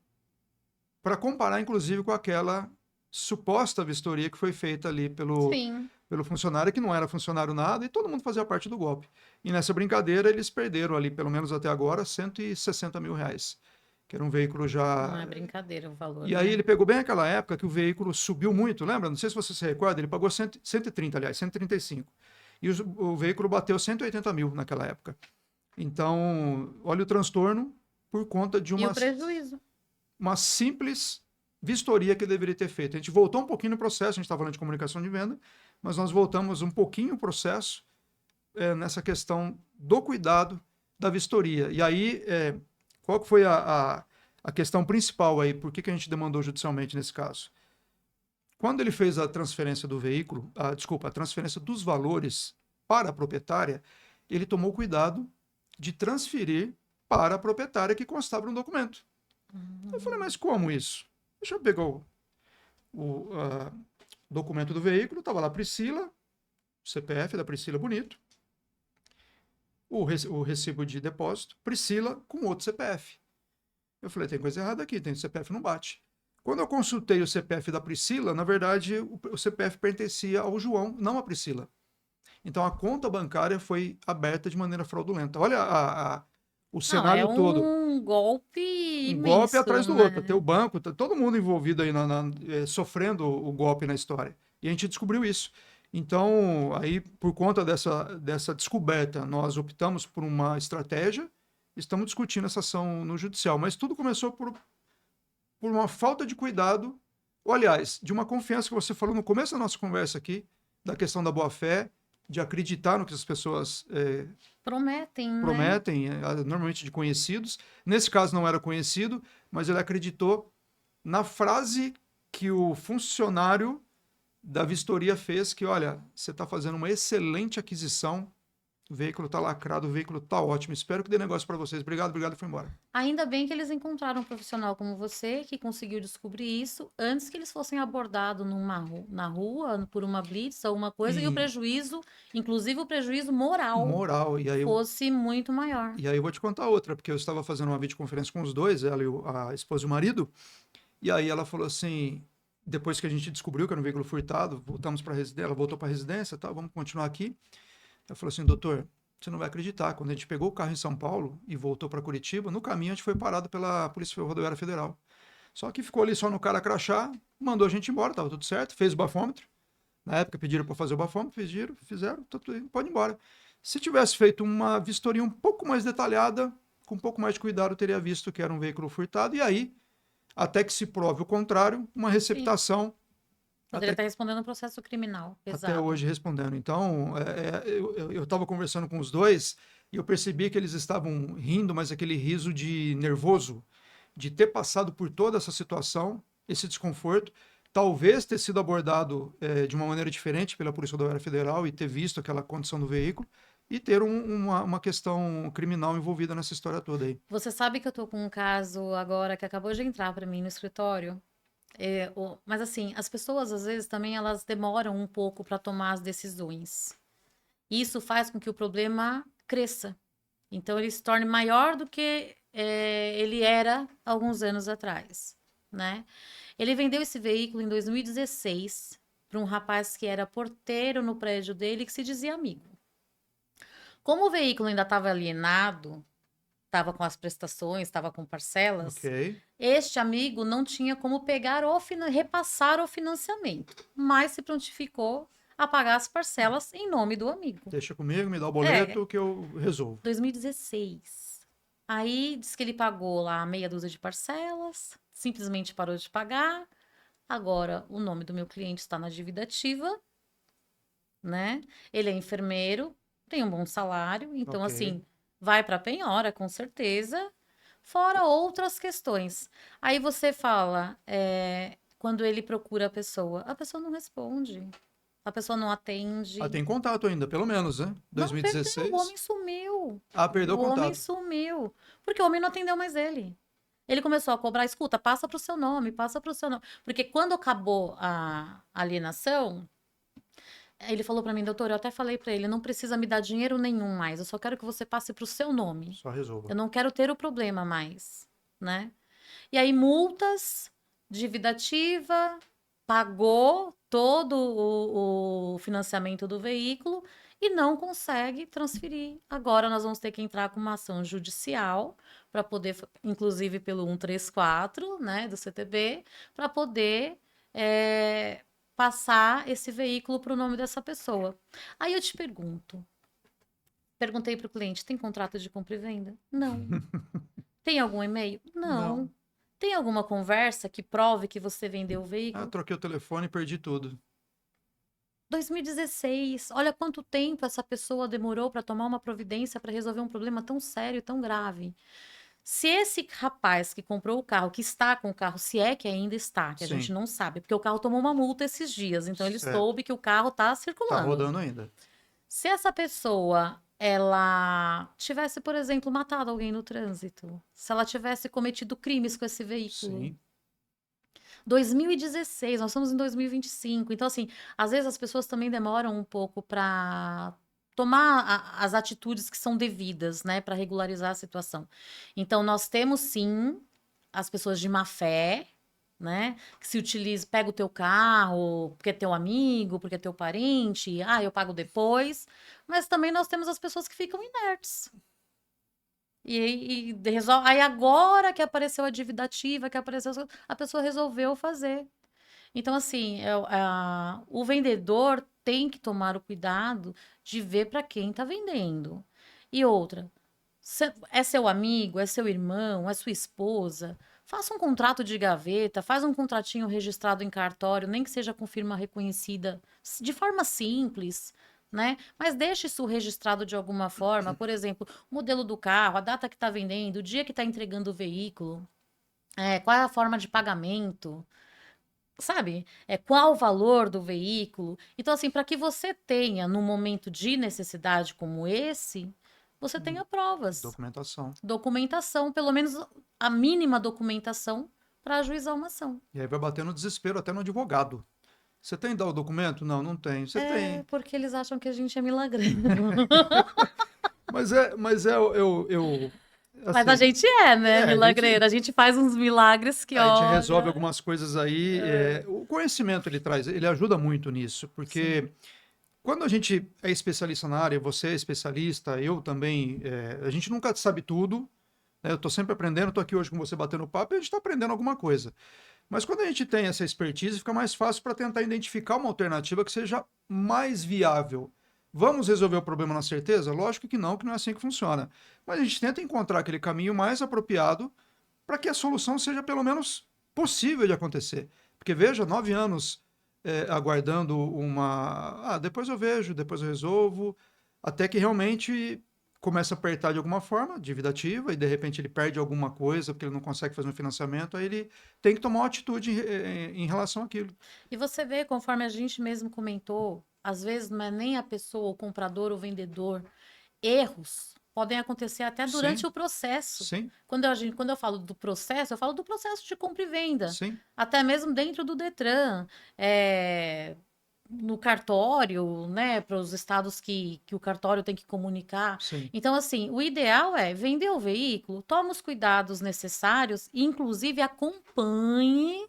para comparar, inclusive, com aquela suposta vistoria que foi feita ali Sim. pelo funcionário, que não era funcionário nada, e todo mundo fazia parte do golpe. E nessa brincadeira, eles perderam ali, pelo menos até agora, R$ 160 mil, que era um veículo Não já. é brincadeira o valor, E aí né? ele pegou bem aquela época que o veículo subiu muito, lembra? Não sei se você se recorda, ele pagou 130, aliás, 135. E o veículo bateu 180 mil naquela época. Então, olha o transtorno por conta de E o prejuízo. uma simples vistoria que ele deveria ter feito. A gente voltou um pouquinho no processo, a gente estava falando de comunicação de venda, mas nós voltamos um pouquinho o processo nessa questão do cuidado da vistoria. E aí, qual que foi a questão principal aí? Por que a gente demandou judicialmente nesse caso? Quando ele fez a transferência do veículo, a transferência dos valores para a proprietária, ele tomou cuidado de transferir para a proprietária que constava no documento. Eu falei, mas como isso? Deixa eu pegar o documento do veículo, estava lá Priscila, CPF da Priscila bonito, o recibo de depósito, Priscila com outro CPF. Eu falei, tem coisa errada aqui, tem CPF não bate. Quando eu consultei o CPF da Priscila, na verdade, o CPF pertencia ao João, não à Priscila. Então, a conta bancária foi aberta de maneira fraudulenta. Olha o cenário todo. Um golpe Um imenso, golpe atrás do né? outro. Tem o banco, tá todo mundo envolvido aí, sofrendo o golpe na história. E a gente descobriu isso. Então, aí, por conta dessa descoberta, nós optamos por uma estratégia, estamos discutindo essa ação no judicial. Mas tudo começou por uma falta de cuidado, ou, aliás, de uma confiança que você falou no começo da nossa conversa aqui, da questão da boa-fé, de acreditar no que as pessoas prometem, normalmente de conhecidos. Nesse caso não era conhecido, mas ele acreditou na frase que o funcionário da vistoria fez, que, olha, você está fazendo uma excelente aquisição, o veículo está lacrado, o veículo está ótimo, espero que dê negócio para vocês. Obrigado, e foi embora. Ainda bem que eles encontraram um profissional como você, que conseguiu descobrir isso antes que eles fossem abordados na rua, por uma blitz ou uma coisa, e o prejuízo, inclusive o prejuízo moral, e aí fosse muito maior. E aí eu vou te contar outra, porque eu estava fazendo uma videoconferência com os dois, ela e a esposa e o marido, e aí ela falou assim, depois que a gente descobriu que era um veículo furtado, voltamos para a residência, ela voltou para a residência, tá, vamos continuar aqui. Ela falou assim, doutor, você não vai acreditar, quando a gente pegou o carro em São Paulo e voltou para Curitiba, no caminho a gente foi parado pela Polícia Rodoviária Federal. Só que ficou ali só no cara crachá, mandou a gente embora, estava tudo certo, fez o bafômetro. Na época pediram para fazer o bafômetro, fizeram, pode ir embora. Se tivesse feito uma vistoria um pouco mais detalhada, com um pouco mais de cuidado, teria visto que era um veículo furtado, e aí, até que se prove o contrário, uma receptação. Poderia estar respondendo um processo criminal pesado. Até hoje respondendo. Então, eu estava conversando com os dois e eu percebi que eles estavam rindo, mas aquele riso de nervoso, de ter passado por toda essa situação, esse desconforto, talvez ter sido abordado de uma maneira diferente pela Polícia Rodoviária Federal e ter visto aquela condição do veículo e ter uma questão criminal envolvida nessa história toda aí. Você sabe que eu estou com um caso agora que acabou de entrar para mim no escritório? Mas assim, as pessoas às vezes também elas demoram um pouco para tomar as decisões. Isso faz com que o problema cresça. Então ele se torne maior do que ele era alguns anos atrás, né? Ele vendeu esse veículo em 2016 para um rapaz que era porteiro no prédio dele que se dizia amigo. Como o veículo ainda estava alienado, estava com as prestações, estava com parcelas, este amigo não tinha como pegar ou repassar o financiamento, mas se prontificou a pagar as parcelas em nome do amigo. Deixa comigo, me dá o boleto que eu resolvo. 2016. Aí diz que ele pagou lá meia dúzia de parcelas, simplesmente parou de pagar. Agora o nome do meu cliente está na dívida ativa, né? Ele é enfermeiro, tem um bom salário, então assim, vai para a penhora, com certeza. Fora outras questões. Aí você fala, quando ele procura a pessoa não responde. A pessoa não atende. Tem contato ainda, pelo menos, né? 2016. Não, perdeu, o homem sumiu. Perdeu o contato. O homem sumiu. Porque o homem não atendeu mais ele. Ele começou a cobrar, escuta, passa pro seu nome, passa pro seu nome. Porque quando acabou a alienação, ele falou para mim, doutor, eu até falei para ele, não precisa me dar dinheiro nenhum mais, eu só quero que você passe pro seu nome. Só resolva. Eu não quero ter o problema mais, né? E aí, multas, dívida ativa, pagou todo o financiamento do veículo e não consegue transferir. Agora nós vamos ter que entrar com uma ação judicial para poder, inclusive pelo 134, né, do CTB, para poder passar esse veículo para o nome dessa pessoa. Aí eu te perguntei para o cliente, tem contrato de compra e venda? Não. Tem algum e-mail? Não. Tem alguma conversa que prove que você vendeu o Ah, veículo? troquei o telefone e perdi tudo. 2016, olha quanto tempo essa pessoa demorou para tomar uma providência para resolver um problema tão sério, tão grave. Se esse rapaz que comprou o carro, que está com o carro, se é que ainda está, que a gente Sim, não sabe, porque o carro tomou uma multa esses dias, então ele certo. soube que o carro está Tá circulando. rodando ainda. Se essa pessoa, ela tivesse, por exemplo, matado alguém no trânsito, se ela tivesse cometido crimes com esse veículo, Sim. 2016, nós estamos em 2025. Então, assim, às vezes as pessoas também demoram um pouco para tomar as atitudes que são devidas, né, para regularizar a situação. Então, nós temos sim as pessoas de má fé, né, que se utiliza, pega o teu carro porque é teu amigo, porque é teu parente, eu pago depois. Mas também nós temos as pessoas que ficam inertes. Resolve, aí agora que apareceu a dívida ativa, que apareceu, a pessoa resolveu fazer. Então, assim, o vendedor tem que tomar o cuidado de ver para quem está vendendo. E outra, é seu amigo, é seu irmão, é sua esposa, faça um contrato de gaveta, faz um contratinho registrado em cartório, nem que seja com firma reconhecida, de forma simples, né? Mas deixe isso registrado de alguma forma, por exemplo, o modelo do carro, a data que está vendendo, o dia que está entregando o veículo, qual é a forma de pagamento, sabe? Qual o valor do veículo. Então, assim, para que você tenha, num momento de necessidade como esse, você tenha provas, Documentação. documentação, pelo menos a mínima documentação para ajuizar uma ação. E aí vai bater no desespero até no advogado. Você tem o documento? Não, não tem. Você É tem. porque eles acham que a gente é milagreiro. Mas Mas a assim, gente é, né, a gente, milagreiro. A gente faz uns milagres que, a gente resolve olha. algumas coisas aí. O conhecimento ele traz, ele ajuda muito nisso, Sim. porque quando a gente é especialista na área, você é especialista, eu também, a gente nunca sabe tudo, né? Eu estou sempre aprendendo, estou aqui hoje com você batendo papo e a gente está aprendendo alguma coisa. Mas quando a gente tem essa expertise, fica mais fácil para tentar identificar uma alternativa que seja mais viável. Vamos resolver o problema na certeza? Lógico que não é assim que funciona. Mas a gente tenta encontrar aquele caminho mais apropriado para que a solução seja pelo menos possível de acontecer. Porque veja, 9 anos aguardando uma. Ah, depois eu vejo, depois eu resolvo, até que realmente começa a apertar de alguma forma, dívida ativa, e de repente ele perde alguma coisa porque ele não consegue fazer um financiamento, aí ele tem que tomar uma atitude em relação àquilo. E você vê, conforme a gente mesmo comentou, às vezes não é nem a pessoa, o comprador, o vendedor. Erros podem acontecer até durante Sim, o processo. sim, Quando eu falo do processo, eu falo do processo de compra e venda. sim, Até mesmo dentro do Detran, no cartório, né, para os estados que o cartório tem que comunicar. sim. Então, assim, o ideal é vender o veículo, tome os cuidados necessários, e, inclusive acompanhe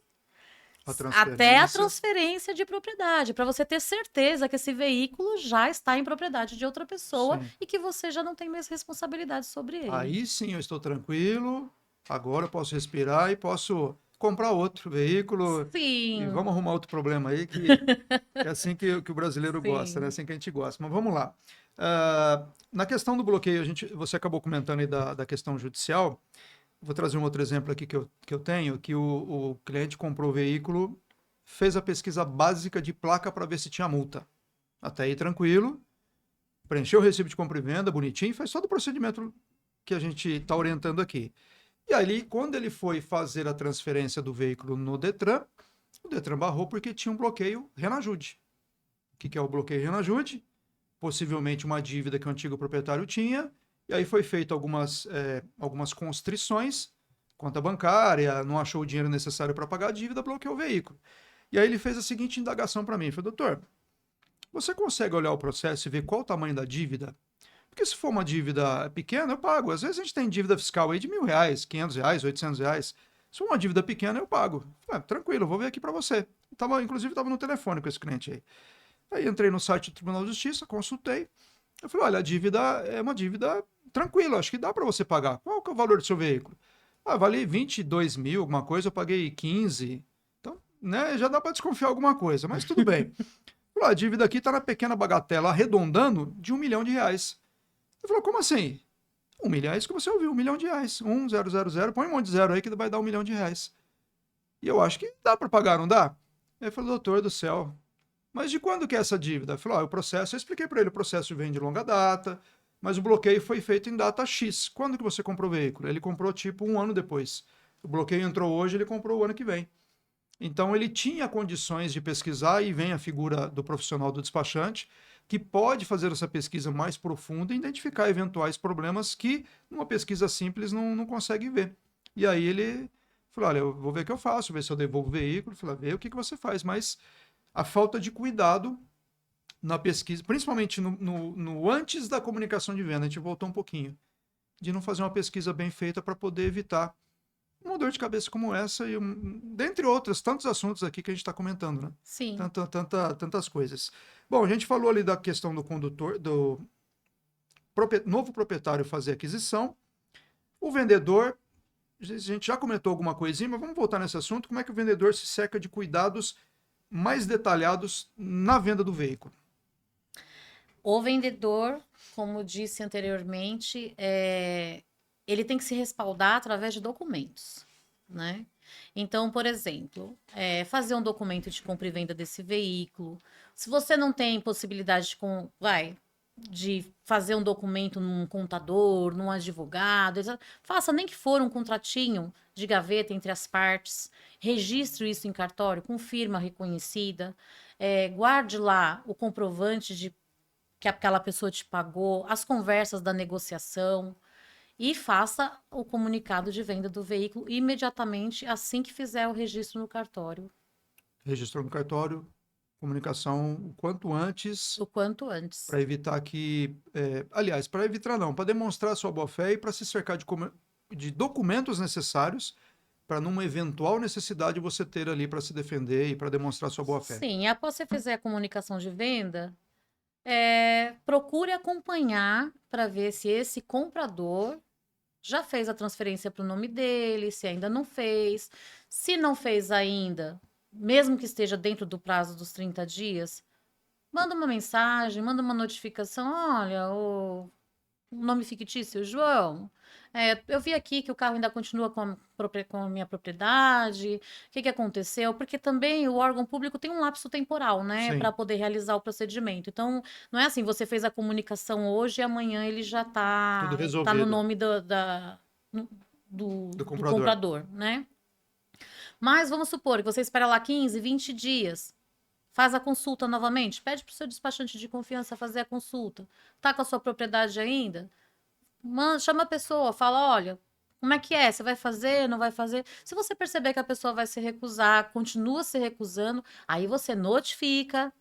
A até a transferência. transferência de propriedade, para você ter certeza que esse veículo já está em propriedade de outra pessoa Sim. e que você já não tem mais responsabilidade sobre ele. Aí sim eu estou tranquilo, agora eu posso respirar e posso comprar outro veículo e Sim, vamos arrumar outro problema aí, que é assim que o brasileiro gosta, né? É sim. assim que a gente gosta. Mas vamos lá. Ah, na questão do bloqueio, você acabou comentando aí da questão judicial. Vou trazer um outro exemplo aqui que eu tenho, que o cliente comprou o veículo, fez a pesquisa básica de placa para ver se tinha multa. Até aí tranquilo, preencheu o recibo de compra e venda, bonitinho, faz todo o procedimento que a gente está orientando aqui. E aí, quando ele foi fazer a transferência do veículo no Detran, o Detran barrou porque tinha um bloqueio Renajude. O que é o bloqueio Renajude? Possivelmente uma dívida que o antigo proprietário tinha, e aí foi feito algumas constrições, conta bancária, não achou o dinheiro necessário para pagar a dívida, bloqueou o veículo. E aí ele fez a seguinte indagação para mim, ele falou, doutor, você consegue olhar o processo e ver qual o tamanho da dívida? Porque se for uma dívida pequena, eu pago. Às vezes a gente tem dívida fiscal aí de R$ 1.000, R$ 500, R$ 800. Se for uma dívida pequena, eu pago. Tranquilo, eu vou ver aqui para você. Inclusive, estava no telefone com esse cliente aí. Aí entrei no site do Tribunal de Justiça, consultei. Eu falei, olha, a dívida é uma dívida tranquila, acho que dá para você pagar. Qual que é o valor do seu veículo? Ah, vale 22 mil, alguma coisa, eu paguei 15. Então, né, já dá para desconfiar alguma coisa, mas tudo bem. Falei, a dívida aqui está na pequena bagatela, arredondando, de R$ 1 milhão. Ele falou, como assim? R$ 1 milhão, é isso que você ouviu, R$ 1 milhão. 1000, põe um monte de zero aí que vai dar R$ 1 milhão. E eu acho que dá para pagar, não dá? Ele falou, doutor do céu, mas de quando que é essa dívida? Ele falou, o processo, eu expliquei para ele, o processo vem de longa data, mas o bloqueio foi feito em data X. Quando que você comprou o veículo? Ele comprou tipo um ano depois. O bloqueio entrou hoje, ele comprou o ano que vem. Então ele tinha condições de pesquisar e vem a figura do profissional do despachante, que pode fazer essa pesquisa mais profunda e identificar eventuais problemas que uma pesquisa simples não consegue ver. E aí ele falou, olha, eu vou ver o que eu faço, ver se eu devolvo o veículo, falei, vê o que você faz, mas a falta de cuidado na pesquisa, principalmente no antes da comunicação de venda, a gente voltou um pouquinho, de não fazer uma pesquisa bem feita para poder evitar uma dor de cabeça como essa e dentre outros tantos assuntos aqui que a gente está comentando, né? Sim. Tantas coisas. Bom, a gente falou ali da questão do condutor, do novo proprietário fazer aquisição, o vendedor, a gente já comentou alguma coisinha, mas vamos voltar nesse assunto, como é que o vendedor se cerca de cuidados mais detalhados na venda do veículo? O vendedor, como disse anteriormente, ele tem que se respaldar através de documentos, né? Então, por exemplo, fazer um documento de compra e venda desse veículo. Se você não tem possibilidade de fazer um documento num contador, num advogado, faça nem que for um contratinho de gaveta entre as partes, registre isso em cartório com firma reconhecida, guarde lá o comprovante de que aquela pessoa te pagou, as conversas da negociação e faça o comunicado de venda do veículo imediatamente assim que fizer o registro no cartório, Registrou no cartório, comunicação o quanto antes, o quanto antes. para evitar que. Aliás, para evitar não, para demonstrar sua boa-fé e para se cercar de documentos necessários para numa eventual necessidade você ter ali para se defender e para demonstrar sua boa-fé. Sim, após você fizer a comunicação de venda, procure acompanhar para ver se esse comprador já fez a transferência para o nome dele, se ainda não fez. Se não fez ainda, mesmo que esteja dentro do prazo dos 30 dias, manda uma mensagem, manda uma notificação. Olha, o nome fictício, João. Eu vi aqui que o carro ainda continua com a minha propriedade. O que aconteceu? Porque também o órgão público tem um lapso temporal, né, Sim, para poder realizar o procedimento. Então, não é assim, você fez a comunicação hoje e amanhã ele já tudo tá no resolvido nome do do do comprador. comprador, né? Mas vamos supor que você espera lá 15, 20 dias. Faz a consulta novamente, pede para o seu despachante de confiança fazer a consulta. Tá com a sua propriedade ainda? Chama a pessoa, fala, olha, como é que é? Você vai fazer, não vai fazer? Se você perceber que a pessoa vai se recusar, continua se recusando, aí você notifica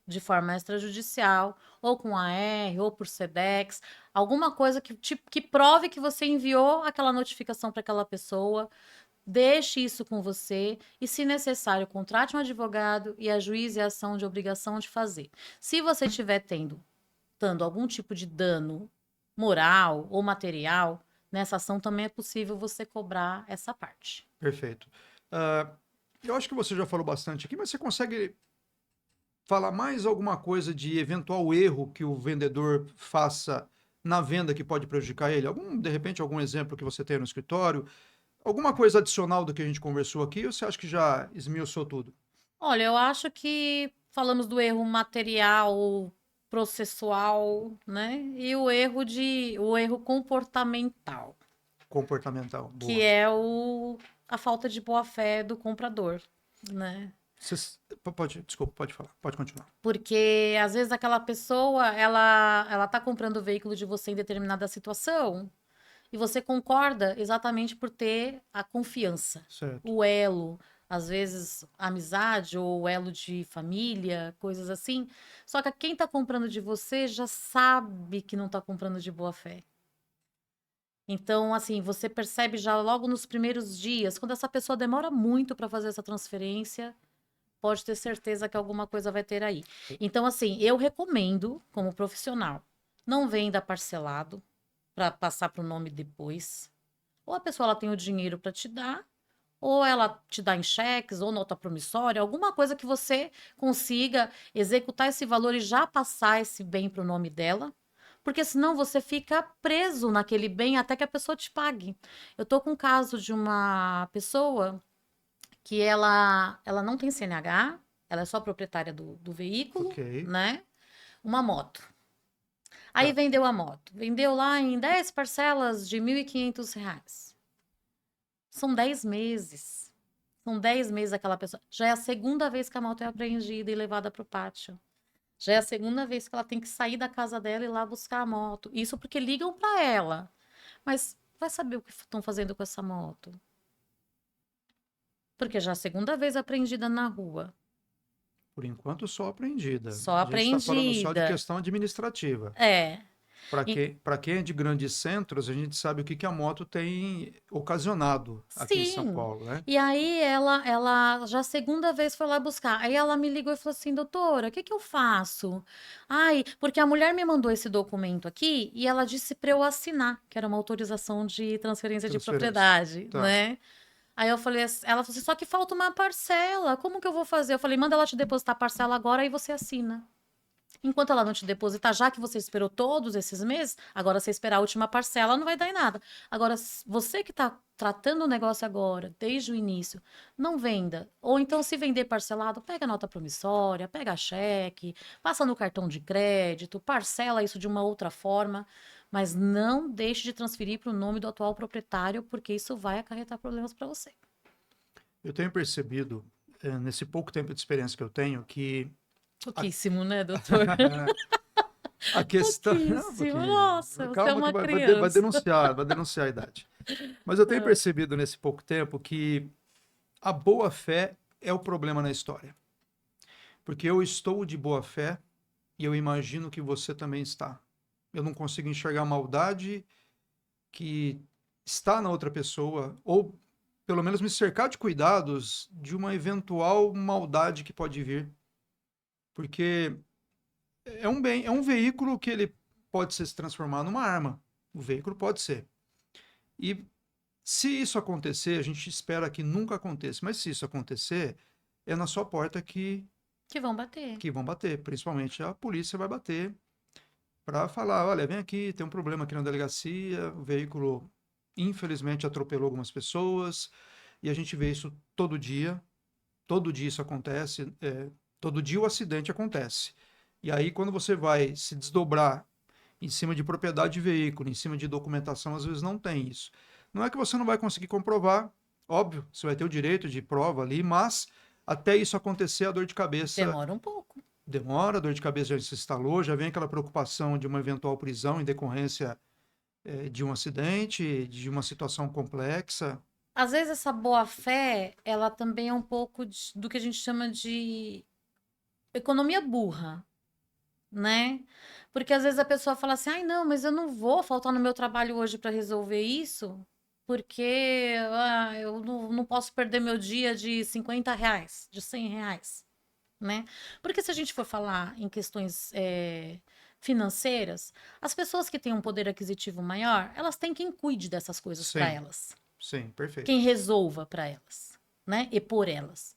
de forma extrajudicial, ou com AR, ou por SEDEX, alguma coisa que prove que você enviou aquela notificação para aquela pessoa, deixe isso com você e, se necessário, contrate um advogado e ajuize a ação de obrigação de fazer. Se você estiver dando algum tipo de dano moral ou material, nessa ação também é possível você cobrar essa parte. Perfeito. Ah, eu acho que você já falou bastante aqui, mas você consegue falar mais alguma coisa de eventual erro que o vendedor faça na venda que pode prejudicar ele? De repente, algum exemplo que você tenha no escritório? Alguma coisa adicional do que a gente conversou aqui, ou você acha que já esmiuçou tudo? Olha, eu acho que falamos do erro material, processual, né? E o erro comportamental, Comportamental. que Boa. é a falta de boa-fé do comprador, né? Desculpa, pode falar, pode continuar. Porque às vezes aquela pessoa, ela tá comprando o veículo de você em determinada situação e você concorda exatamente por ter a confiança, Certo. o elo, às vezes amizade ou o elo de família, coisas assim. Só que quem tá comprando de você já sabe que não tá comprando de boa fé. Então, assim, você percebe já logo nos primeiros dias, quando essa pessoa demora muito para fazer essa transferência, pode ter certeza que alguma coisa vai ter aí. Então, assim, eu recomendo, como profissional, não venda parcelado para passar para o nome depois. Ou a pessoa ela tem o dinheiro para te dar, ou ela te dá em cheques, ou nota promissória, alguma coisa que você consiga executar esse valor e já passar esse bem para o nome dela, Porque senão você fica preso naquele bem até que a pessoa te pague. Eu tô com um caso de uma pessoa que ela não tem CNH, ela é só proprietária do veículo, Ok. né? Uma moto. Aí Tá. vendeu a moto. Vendeu lá em 10 parcelas de R$ 1.500. São 10 meses. São 10 meses aquela pessoa. Já é a segunda vez que a moto é apreendida e levada para o pátio. Já é a segunda vez que ela tem que sair da casa dela e ir lá buscar a moto. Isso porque ligam para ela. Mas vai saber o que estão fazendo com essa moto? Porque já é a segunda vez apreendida na rua. Por enquanto, só apreendida. Só A gente está falando só de apreendida. questão administrativa. É. E- Para quem é de grandes centros, a gente sabe o que que a moto tem ocasionado aqui em São sim. Paulo, né? E aí ela já a segunda vez foi lá buscar. Aí ela me ligou e falou assim, doutora, o que que eu faço? Ai, porque a mulher me mandou esse documento aqui e ela disse para eu assinar, que era uma autorização de transferência de Transferência. propriedade, Tá. né? Aí eu falei, ela falou assim, só que falta uma parcela. Como que eu vou fazer? Eu falei, manda ela te depositar a parcela agora, aí você assina. Enquanto ela não te depositar, já que você esperou todos esses meses, agora você esperar a última parcela não vai dar em nada. Agora, você que está tratando o negócio agora, desde o início, não venda. Ou então, se vender parcelado, pega nota promissória, pega cheque, passa no cartão de crédito, parcela isso de uma outra forma, mas não deixe de transferir para o nome do atual proprietário, porque isso vai acarretar problemas para você. Eu tenho percebido, nesse pouco tempo de experiência que eu tenho, que a, Pouquíssimo, né, doutor? a questão. Não, um Pouquíssimo. pouquinho. Nossa, você é Calma que uma vai criança. denunciar a idade. Mas eu tenho Ah, percebido nesse pouco tempo que a boa-fé é o problema na história. Porque eu estou de boa-fé e eu imagino que você também está. Eu não consigo enxergar a maldade que está na outra pessoa, ou pelo menos me cercar de cuidados de uma eventual maldade que pode vir. Porque é um bem, é um veículo que ele pode se transformar numa arma. O veículo pode ser. E se isso acontecer, a gente espera que nunca aconteça, mas se isso acontecer, é na sua porta que vão bater. que vão bater. Principalmente a polícia vai bater para falar: olha, vem aqui, tem um problema aqui na delegacia, o veículo infelizmente atropelou algumas pessoas, e a gente vê isso todo dia isso acontece, todo dia o acidente acontece. E aí, quando você vai se desdobrar em cima de propriedade de veículo, em cima de documentação, às vezes não tem isso. Não é que você não vai conseguir comprovar, óbvio, você vai ter o direito de prova ali, mas até isso acontecer, a dor de cabeça Demora um pouco. demora, a dor de cabeça já se instalou, já vem aquela preocupação de uma eventual prisão em decorrência de um acidente, de uma situação complexa. Às vezes essa boa-fé, ela também é um pouco do que a gente chama de economia burra, né? Porque às vezes a pessoa fala assim, ai não, mas eu não vou faltar no meu trabalho hoje para resolver isso, porque eu não posso perder meu dia de R$ 50, de R$ 100, né? Porque se a gente for falar em questões financeiras, as pessoas que têm um poder aquisitivo maior, elas têm quem cuide dessas coisas para Sim, elas, sim, quem perfeito. resolva para elas, né? E por elas.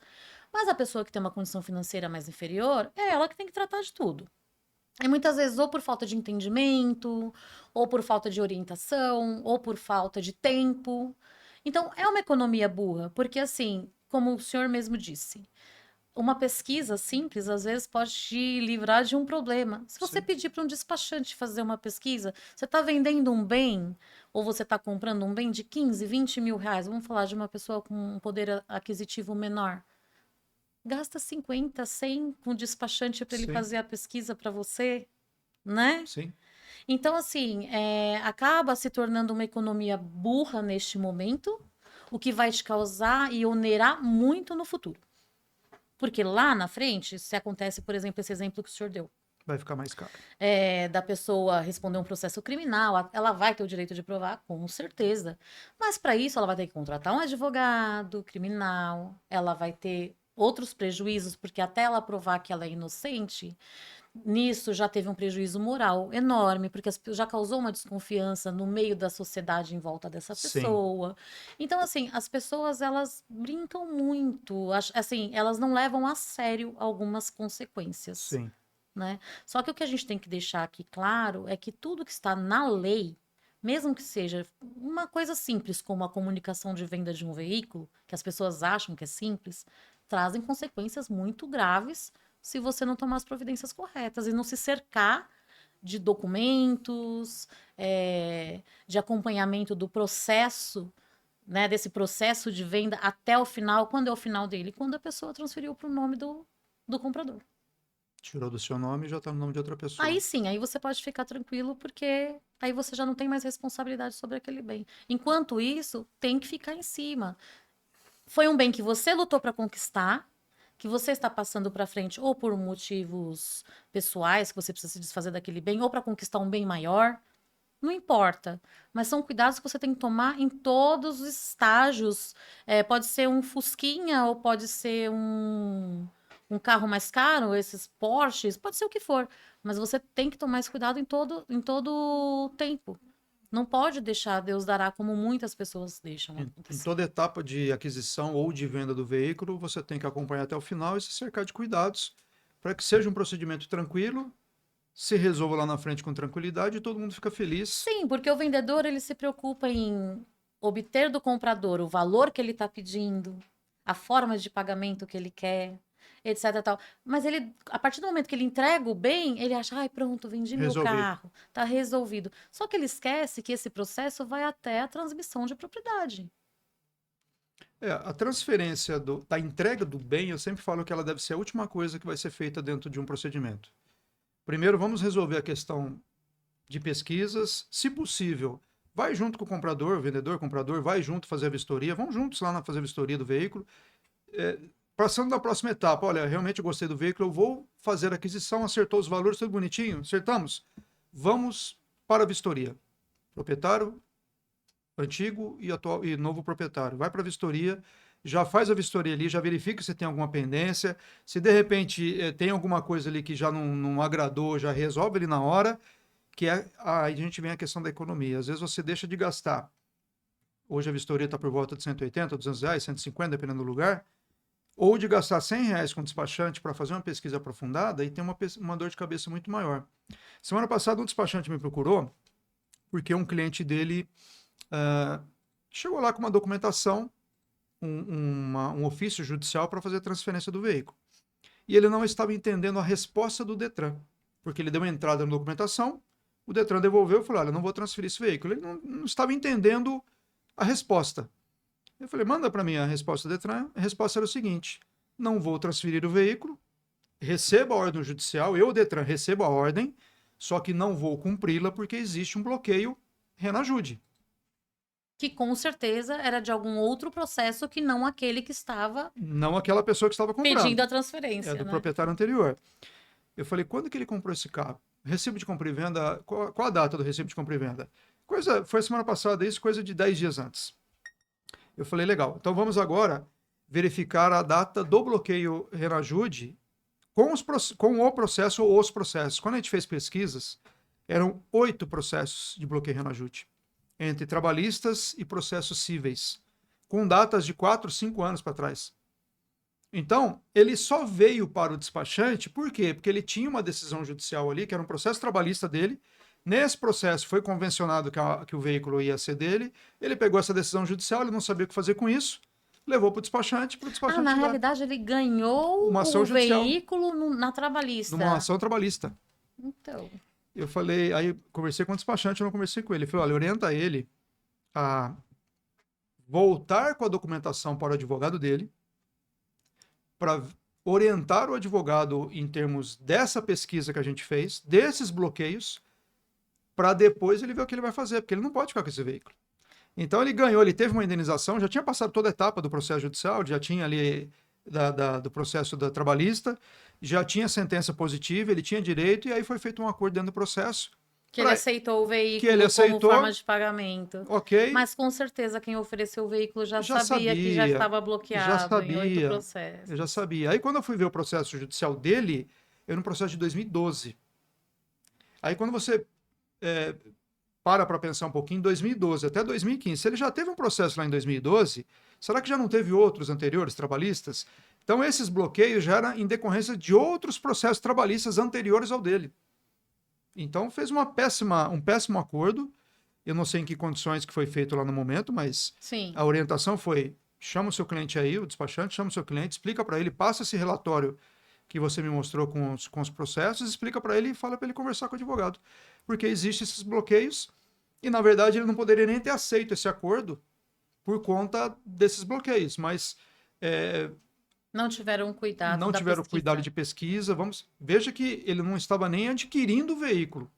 Mas a pessoa que tem uma condição financeira mais inferior, é ela que tem que tratar de tudo. E muitas vezes, ou por falta de entendimento, ou por falta de orientação, ou por falta de tempo. Então, é uma economia burra, porque assim, como o senhor mesmo disse, uma pesquisa simples, às vezes, pode te livrar de um problema. Se você Sim, pedir para um despachante fazer uma pesquisa, você está vendendo um bem, ou você está comprando um bem de 15, 20 mil reais, vamos falar de uma pessoa com um poder aquisitivo menor. Gasta 50, 100 com o despachante para ele sim, fazer a pesquisa para você, né? sim. Então, assim, acaba se tornando uma economia burra neste momento, o que vai te causar e onerar muito no futuro. Porque lá na frente, se acontece, por exemplo, esse exemplo que o senhor deu, Vai ficar mais caro. da pessoa responder um processo criminal, ela vai ter o direito de provar, com certeza. Mas para isso, ela vai ter que contratar um advogado criminal, ela vai ter outros prejuízos, porque até ela provar que ela é inocente, nisso já teve um prejuízo moral enorme, porque já causou uma desconfiança no meio da sociedade em volta dessa Sim, pessoa. Então, assim, as pessoas, elas brincam muito, assim, elas não levam a sério algumas consequências, sim. né? Só que o que a gente tem que deixar aqui claro é que tudo que está na lei, mesmo que seja uma coisa simples como a comunicação de venda de um veículo, que as pessoas acham que é simples, trazem consequências muito graves se você não tomar as providências corretas e não se cercar de documentos, de acompanhamento do processo, né, desse processo de venda até o final. Quando é o final dele? Quando a pessoa transferiu para o nome do comprador. Tirou do seu nome e já está no nome de outra pessoa. Aí sim, aí você pode ficar tranquilo, porque aí você já não tem mais responsabilidade sobre aquele bem. Enquanto isso, tem que ficar em cima. Foi um bem que você lutou para conquistar, que você está passando para frente ou por motivos pessoais, que você precisa se desfazer daquele bem, ou para conquistar um bem maior. Não importa, mas são cuidados que você tem que tomar em todos os estágios. Pode ser um Fusquinha ou pode ser um carro mais caro, esses Porsches, pode ser o que for. Mas você tem que tomar esse cuidado em todo o tempo. Não pode deixar Deus dará como muitas pessoas deixam Em acontecer. toda etapa de aquisição ou de venda do veículo, você tem que acompanhar até o final e se cercar de cuidados para que seja um procedimento tranquilo, se resolva lá na frente com tranquilidade e todo mundo fica feliz. Sim, porque o vendedor ele se preocupa em obter do comprador o valor que ele está pedindo, a forma de pagamento que ele quer, etc. Tal. Mas ele, a partir do momento que ele entrega o bem, ele acha, ai, pronto, vendi meu Resolvido. carro, tá resolvido. Só que ele esquece que esse processo vai até a transmissão de propriedade. A transferência da entrega do bem, eu sempre falo que ela deve ser a última coisa que vai ser feita dentro de um procedimento. Primeiro, vamos resolver a questão de pesquisas. Se possível, vai junto com o comprador, o vendedor, o comprador, vai junto fazer a vistoria, vão juntos lá fazer a vistoria do veículo. Passando da próxima etapa, olha, realmente eu gostei do veículo, eu vou fazer a aquisição, acertou os valores, tudo bonitinho, acertamos? Vamos para a vistoria. Proprietário, antigo e atual e novo proprietário. Vai para a vistoria, já faz a vistoria ali, já verifica se tem alguma pendência, se de repente tem alguma coisa ali que já não agradou, já resolve ali na hora, que aí a gente vem a questão da economia. Às vezes você deixa de gastar. Hoje a vistoria está por volta de 180, 200 reais, 150, dependendo do lugar, ou de gastar 100 reais com despachante para fazer uma pesquisa aprofundada e tem uma dor de cabeça muito maior. Semana passada um despachante me procurou porque um cliente dele chegou lá com uma documentação, um ofício judicial para fazer a transferência do veículo. E ele não estava entendendo a resposta do Detran, porque ele deu uma entrada na documentação, o Detran devolveu e falou, olha, não vou transferir esse veículo. Ele não estava entendendo a resposta. Eu falei, manda para mim a resposta do Detran. A resposta era o seguinte, não vou transferir o veículo, receba a ordem judicial, eu, Detran, recebo a ordem, só que não vou cumpri-la porque existe um bloqueio Renajude. Que com certeza era de algum outro processo que não aquele que estava Não aquela pessoa que estava comprando. pedindo a transferência. É do né? proprietário anterior. Eu falei, quando que ele comprou esse carro? Recibo de compra e venda, qual a data do recibo de compra e venda? Foi semana passada, isso, coisa de 10 dias antes. Eu falei, legal, então vamos agora verificar a data do bloqueio Renajude com o processo ou os processos. Quando a gente fez pesquisas, eram 8 processos de bloqueio Renajude, entre trabalhistas e processos cíveis, com datas de 4, 5 anos para trás. Então, ele só veio para o despachante, por quê? Porque ele tinha uma decisão judicial ali, que era um processo trabalhista dele. Nesse processo foi convencionado que o veículo ia ser dele. Ele pegou essa decisão judicial, ele não sabia o que fazer com isso, levou para o despachante Na realidade, ele ganhou uma ação o judicial, veículo na trabalhista. numa ação trabalhista. Então, Eu falei, aí conversei com o despachante, eu não conversei com ele. Eu falei, olha, orienta ele a voltar com a documentação para o advogado dele, para orientar o advogado em termos dessa pesquisa que a gente fez, desses bloqueios, para depois ele ver o que ele vai fazer, porque ele não pode ficar com esse veículo. Então ele ganhou, ele teve uma indenização, já tinha passado toda a etapa do processo judicial, já tinha ali do processo da trabalhista, já tinha sentença positiva, ele tinha direito, e aí foi feito um acordo dentro do processo. que ele aceitou o veículo que ele aceitou, como forma de pagamento. Ok. Mas com certeza quem ofereceu o veículo já sabia que já estava bloqueado em 8 processos. Eu já sabia. Aí quando eu fui ver o processo judicial dele, era um processo de 2012. Aí quando você para pensar um pouquinho, 2012 até 2015, se ele já teve um processo lá em 2012, será que já não teve outros anteriores, trabalhistas? Então, esses bloqueios já eram em decorrência de outros processos trabalhistas anteriores ao dele. Então, fez um péssimo acordo. Eu não sei em que condições que foi feito lá no momento, mas Sim. a orientação foi: chama o seu cliente aí, o despachante, chama o seu cliente, explica para ele, passa esse relatório que você me mostrou com os processos, explica para ele e fala para ele conversar com o advogado. Porque existem esses bloqueios e, na verdade, ele não poderia nem ter aceito esse acordo por conta desses bloqueios, mas Não tiveram cuidado não da tiveram pesquisa. cuidado de pesquisa. Veja que ele não estava nem adquirindo o veículo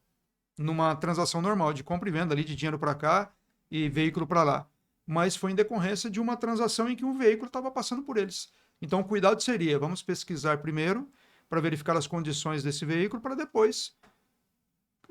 numa transação normal de compra e venda ali de dinheiro para cá e veículo para lá, mas foi em decorrência de uma transação em que um veículo estava passando por eles. Então, o cuidado seria: vamos pesquisar primeiro para verificar as condições desse veículo para depois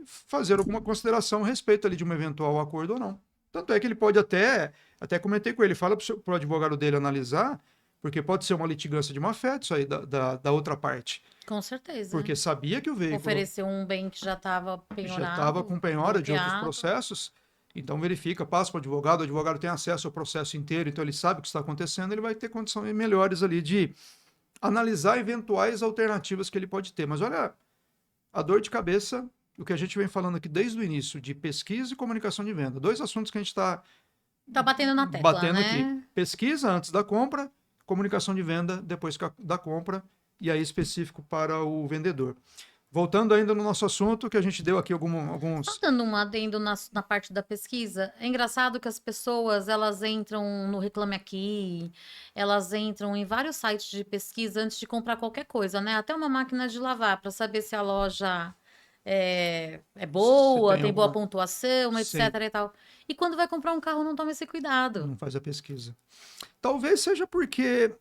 fazer alguma consideração a respeito ali de um eventual acordo ou não. Tanto é que ele pode até comentei com ele, fala para o advogado dele analisar, porque pode ser uma litigância de má-fé isso aí da outra parte. Com certeza. Porque sabia que o veículo Ofereceu um bem que já estava já estava com penhora de outros bloqueado. processos, então verifica, passa para o advogado tem acesso ao processo inteiro, então ele sabe o que está acontecendo, ele vai ter condições melhores ali de analisar eventuais alternativas que ele pode ter. Mas olha, a dor de cabeça, o que a gente vem falando aqui desde o início, de pesquisa e comunicação de venda. Dois assuntos que a gente está Tá batendo na tecla, batendo né? aqui. Pesquisa antes da compra, comunicação de venda depois da compra, e aí específico para o vendedor. Voltando ainda no nosso assunto, que a gente deu aqui alguns... Só dando um adendo na parte da pesquisa, é engraçado que as pessoas, elas entram no Reclame Aqui, elas entram em vários sites de pesquisa antes de comprar qualquer coisa, né? Até uma máquina de lavar, para saber se a loja é boa, tem tem boa alguma- pontuação, Sim. etc e tal. E quando vai comprar um carro, não toma esse cuidado. Não faz a pesquisa. Talvez seja porque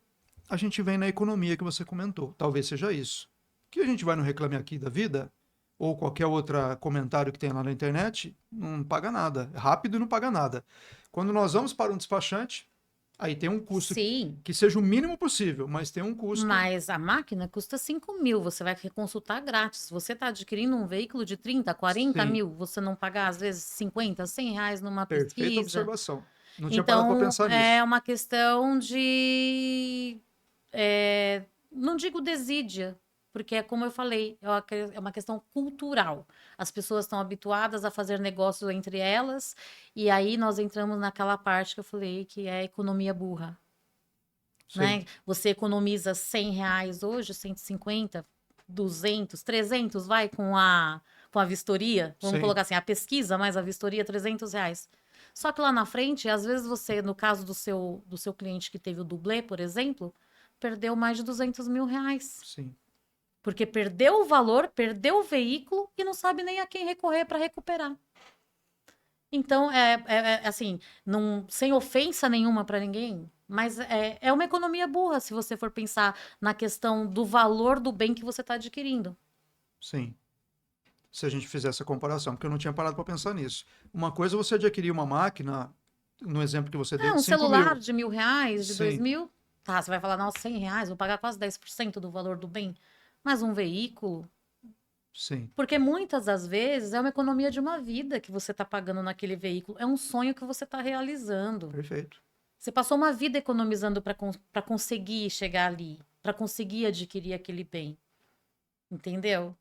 a gente vem na economia que você comentou. Talvez seja isso. Que a gente vai no Reclame Aqui da vida, ou qualquer outro comentário que tem lá na internet, não paga nada. É rápido e não paga nada. Quando nós vamos para um despachante, aí tem um custo Sim, que seja o mínimo possível, mas tem um custo. mas a máquina custa 5 mil, você vai consultar grátis. Você está adquirindo um veículo de 30, 40 Sim, mil, você não pagar às vezes 50, 100 reais numa perfeita pesquisa. observação. Não tinha parado para Então, pensar é nisso. uma questão de. Não digo desídia, porque é como eu falei, é uma questão cultural. As pessoas estão habituadas a fazer negócios entre elas, e aí nós entramos naquela parte que eu falei, que é a economia burra. Sim, Né? Você economiza 100 reais hoje, 150, 200, 300, vai com a vistoria, vamos sim, colocar assim, a pesquisa mais a vistoria, 300 reais. Só que lá na frente, às vezes você, no caso do seu cliente que teve o dublê, por exemplo, perdeu mais de 200 mil reais. sim. Porque perdeu o valor, perdeu o veículo e não sabe nem a quem recorrer para recuperar. Então, assim, sem ofensa nenhuma para ninguém, mas é uma economia burra se você for pensar na questão do valor do bem que você está adquirindo. Sim. Se a gente fizer essa comparação, porque eu não tinha parado para pensar nisso. Uma coisa é você adquirir uma máquina, no exemplo que você deu, de Um 5 celular mil. de 1.000 reais, de dois Sim, mil, tá, você vai falar, nossa, 100 reais, vou pagar quase 10% do valor do bem. Mas um veículo, sim, porque muitas das vezes é uma economia de uma vida que você está pagando naquele veículo, é um sonho que você está realizando. perfeito. Você passou uma vida economizando para conseguir chegar ali, para conseguir adquirir aquele bem, entendeu?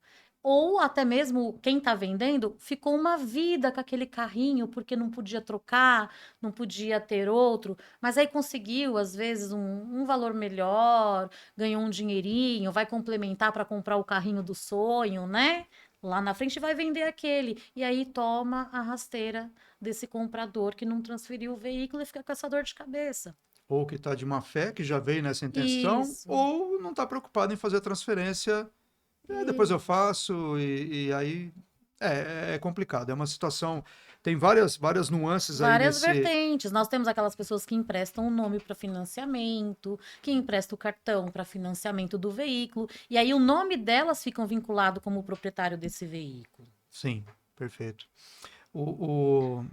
Ou até mesmo quem está vendendo ficou uma vida com aquele carrinho porque não podia trocar, não podia ter outro, mas aí conseguiu, às vezes, um valor melhor, ganhou um dinheirinho, vai complementar para comprar o carrinho do sonho, né? Lá na frente vai vender aquele. E aí toma a rasteira desse comprador que não transferiu o veículo e fica com essa dor de cabeça. Ou que está de má fé, que já veio nessa intenção, Isso. ou não está preocupado em fazer a transferência. Depois eu faço, e aí é complicado. É uma situação. Tem várias nuances aí Várias nesse. vertentes. Nós temos aquelas pessoas que emprestam o nome para financiamento, que emprestam o cartão para financiamento do veículo, e aí o nome delas ficam vinculado como proprietário desse veículo. Sim, perfeito. O, o-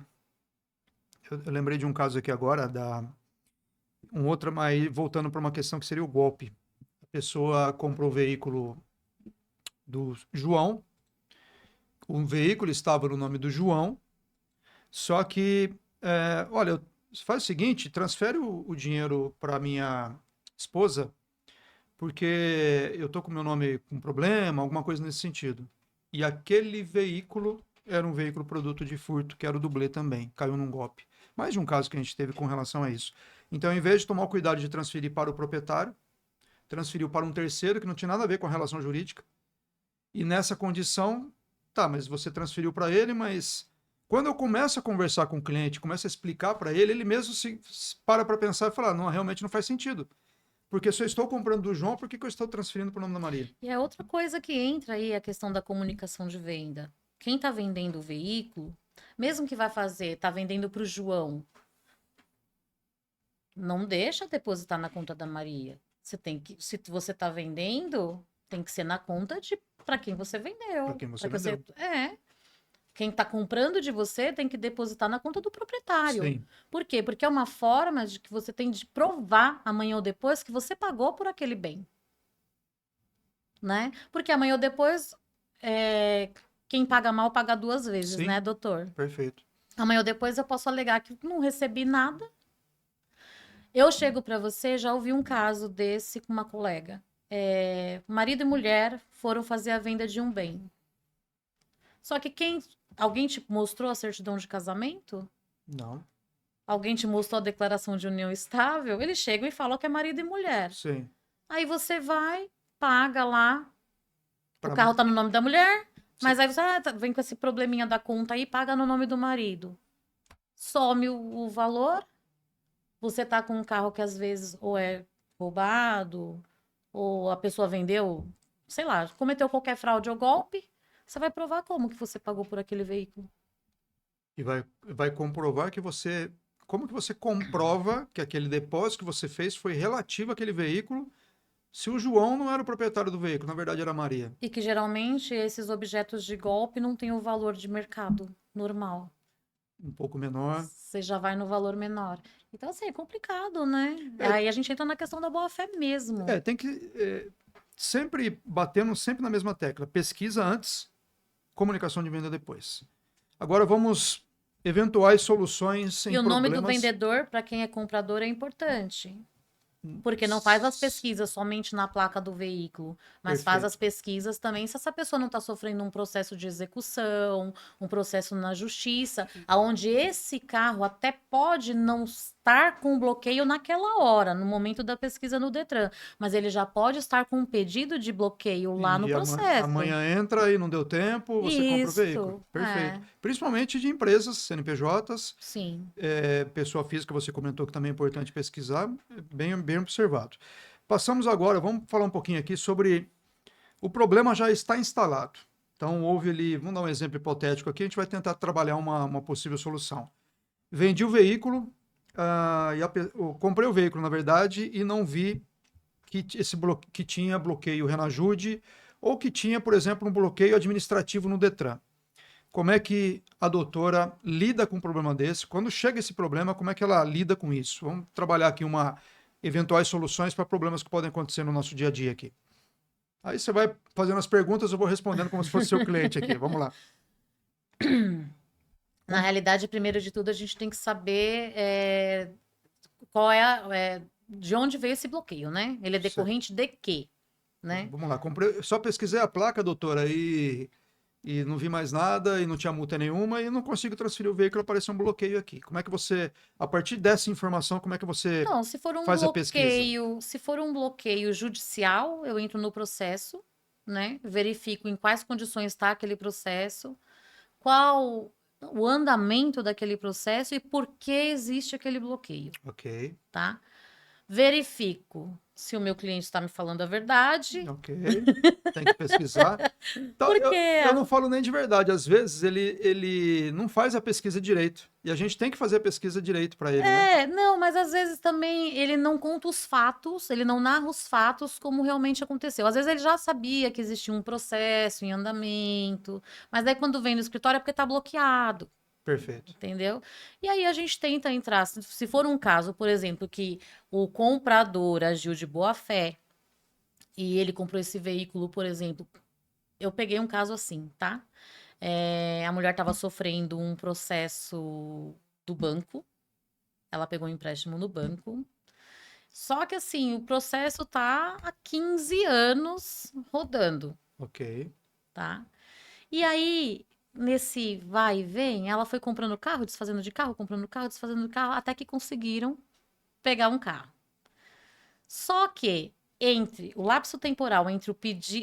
eu lembrei de um caso aqui agora, um outro, mas voltando para uma questão que seria o golpe. A pessoa comprou o veículo do João, o veículo estava no nome do João, só que, olha, faz o seguinte, transfere o dinheiro para minha esposa, porque eu tô com meu nome com problema, alguma coisa nesse sentido. E aquele veículo era um veículo produto de furto, que era o dublê também, caiu num golpe. Mais de um caso que a gente teve com relação a isso. Então, ao invés de tomar o cuidado de transferir para o proprietário, transferiu para um terceiro que não tinha nada a ver com a relação jurídica. E nessa condição, tá, mas você transferiu para ele, mas quando eu começo a conversar com o cliente, começo a explicar para ele, ele mesmo se para pensar e falar, não, realmente não faz sentido. Porque se eu estou comprando do João, por que eu estou transferindo para o nome da Maria? E é outra coisa que entra aí, a questão da comunicação de venda. Quem está vendendo o veículo, mesmo que vai fazer, está vendendo para o João, não deixa depositar na conta da Maria. Você tem que, se você está vendendo, tem que ser na conta de para quem você vendeu. Para quem você Pra que vendeu. quem está comprando de você tem que depositar na conta do proprietário. Sim, Por quê? Porque é uma forma de que você tem de provar amanhã ou depois que você pagou por aquele bem, né? Porque amanhã ou depois, quem paga mal paga duas vezes, sim, né, doutor? perfeito. Amanhã ou depois eu posso alegar que não recebi nada. Eu chego para você, já ouvi um caso desse com uma colega. Marido e mulher foram fazer a venda de um bem. Só que alguém te mostrou a certidão de casamento? Não, Alguém te mostrou a declaração de união estável? Eles chegam e falam que é marido e mulher. sim. Aí você vai, paga lá. O Pra... carro tá no nome da mulher, Sim. mas aí você vem com esse probleminha da conta aí, paga no nome do marido. Some o valor, você tá com um carro que às vezes ou é roubado, ou a pessoa vendeu, sei lá, cometeu qualquer fraude ou golpe, você vai provar como que você pagou por aquele veículo. E vai comprovar que você. Como que você comprova que aquele depósito que você fez foi relativo àquele veículo, se o João não era o proprietário do veículo, na verdade era a Maria? E que geralmente esses objetos de golpe não têm o valor de mercado normal. Um pouco menor. Você já vai no valor menor. Então, assim, é complicado, né? É, Aí a gente entra na questão da boa-fé mesmo. tem que. Sempre batendo sempre na mesma tecla. Pesquisa antes, comunicação de venda depois. Agora vamos eventuais soluções E em o nome do problemas. vendedor, para quem é comprador, é importante. Porque não faz as pesquisas somente na placa do veículo, mas faz as Perfeito. pesquisas também se essa pessoa não está sofrendo um processo de execução, um processo na justiça, aonde esse carro até pode não estar com bloqueio naquela hora, no momento da pesquisa no Detran, mas ele já pode estar com um pedido de bloqueio lá no E processo. amanhã entra e não deu tempo, você compra o veículo. Isso, Perfeito. Principalmente de empresas, CNPJs, sim. pessoa física, você comentou que também é importante pesquisar, bem observado. Passamos agora, vamos falar um pouquinho aqui sobre o problema já está instalado. Então, houve ali, vamos dar um exemplo hipotético aqui, a gente vai tentar trabalhar uma possível solução. Vendi o veículo, comprei o veículo, na verdade, e não vi que tinha bloqueio Renajude ou que tinha, por exemplo, um bloqueio administrativo no Detran. Como é que a doutora lida com um problema desse? Quando chega esse problema, como é que ela lida com isso? Vamos trabalhar aqui eventuais soluções para problemas que podem acontecer no nosso dia a dia aqui. Aí você vai fazendo as perguntas, eu vou respondendo como se fosse seu cliente aqui. Vamos lá. Na realidade, primeiro de tudo, a gente tem que saber qual de onde veio esse bloqueio, né? Ele é decorrente de quê, né? Vamos lá. Só pesquisei a placa, doutora, e não vi mais nada, e não tinha multa nenhuma, e não consigo transferir o veículo, apareceu um bloqueio aqui. Como é que você, a partir dessa informação, como é que você Não, se for um faz a pesquisa? bloqueio, se for um bloqueio judicial, eu entro no processo, né? Verifico em quais condições está aquele processo, qual o andamento daquele processo e por que existe aquele bloqueio, Ok, tá? Verifico se o meu cliente está me falando a verdade, ok. Tem que pesquisar. Então, porque eu não falo nem de verdade. Às vezes ele não faz a pesquisa direito. E a gente tem que fazer a pesquisa direito para ele, né? não, mas às vezes também ele não conta os fatos, ele não narra os fatos como realmente aconteceu. Às vezes ele já sabia que existia um processo em andamento, mas daí quando vem no escritório é porque está bloqueado. Perfeito. Entendeu? E aí a gente tenta entrar. Se for um caso, por exemplo, que o comprador agiu de boa fé e ele comprou esse veículo, por exemplo, eu peguei um caso assim, tá? A mulher estava sofrendo um processo do banco, ela pegou um empréstimo no banco Só que assim, o processo tá há 15 anos rodando, Ok. tá? E aí, nesse vai e vem, ela foi comprando carro, desfazendo de carro, comprando carro, desfazendo de carro, até que conseguiram pegar um carro. Só que entre o lapso temporal entre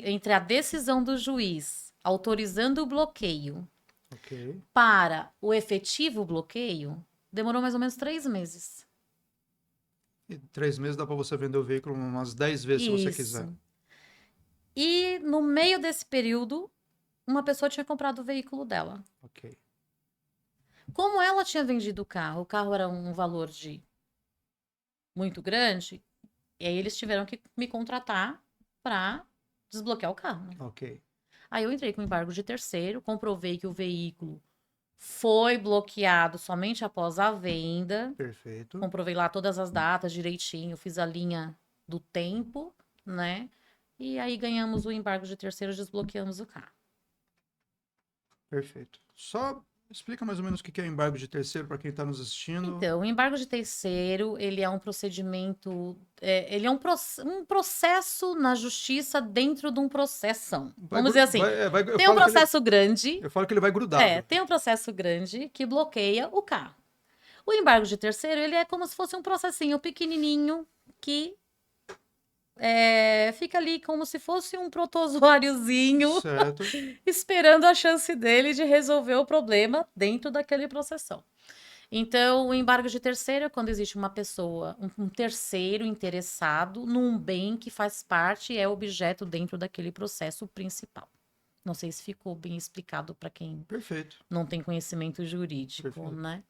entre a decisão do juiz autorizando o bloqueio Ok. para o efetivo bloqueio, demorou mais ou menos 3 meses. E 3 meses dá para você vender o veículo umas 10 vezes se você quiser. Isso. E no meio desse período, uma pessoa tinha comprado o veículo dela. Ok. Como ela tinha vendido o carro era um valor de muito grande, e aí eles tiveram que me contratar para desbloquear o carro. Ok. Aí eu entrei com embargo de terceiro, comprovei que o veículo foi bloqueado somente após a venda, Perfeito. comprovei lá todas as datas direitinho, fiz a linha do tempo, né? E aí ganhamos o embargo de terceiro, desbloqueamos o carro. Perfeito. Só explica mais ou menos o que é embargo de terceiro para quem está nos assistindo. Então, o embargo de terceiro, ele é um procedimento, ele é um processo na justiça dentro de um processão. Vamos dizer assim, Eu tem um falo que ele, processo grande, eu falo que ele vai grudado. tem um processo grande que bloqueia o carro. O embargo de terceiro, ele é como se fosse um processinho pequenininho que fica ali como se fosse um protozoáriozinho Certo. esperando a chance dele de resolver o problema dentro daquele processão. Então, o embargo de terceiro é quando existe uma pessoa, um terceiro interessado num bem que faz parte e é objeto dentro daquele processo principal. Não sei se ficou bem explicado para quem Perfeito. não tem conhecimento jurídico, Perfeito. né?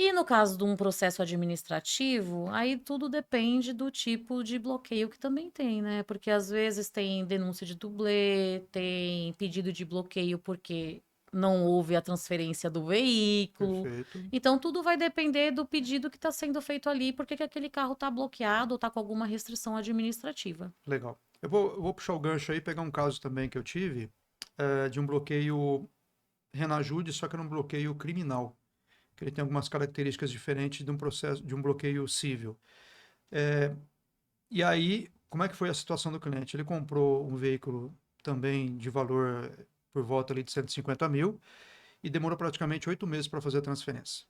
E no caso de um processo administrativo, aí tudo depende do tipo de bloqueio que também tem, né? Porque às vezes tem denúncia de dublê, tem pedido de bloqueio porque não houve a transferência do veículo. Perfeito. Então tudo vai depender do pedido que está sendo feito ali, porque que aquele carro está bloqueado ou está com alguma restrição administrativa. Legal. Eu vou puxar o gancho aí e pegar um caso também que eu tive de um bloqueio Renajude, só que era um bloqueio criminal, que ele tem algumas características diferentes de um processo, de um bloqueio civil. E aí, como é que foi a situação do cliente? Ele comprou um veículo também de valor por volta ali de 150 mil e demorou praticamente 8 meses para fazer a transferência.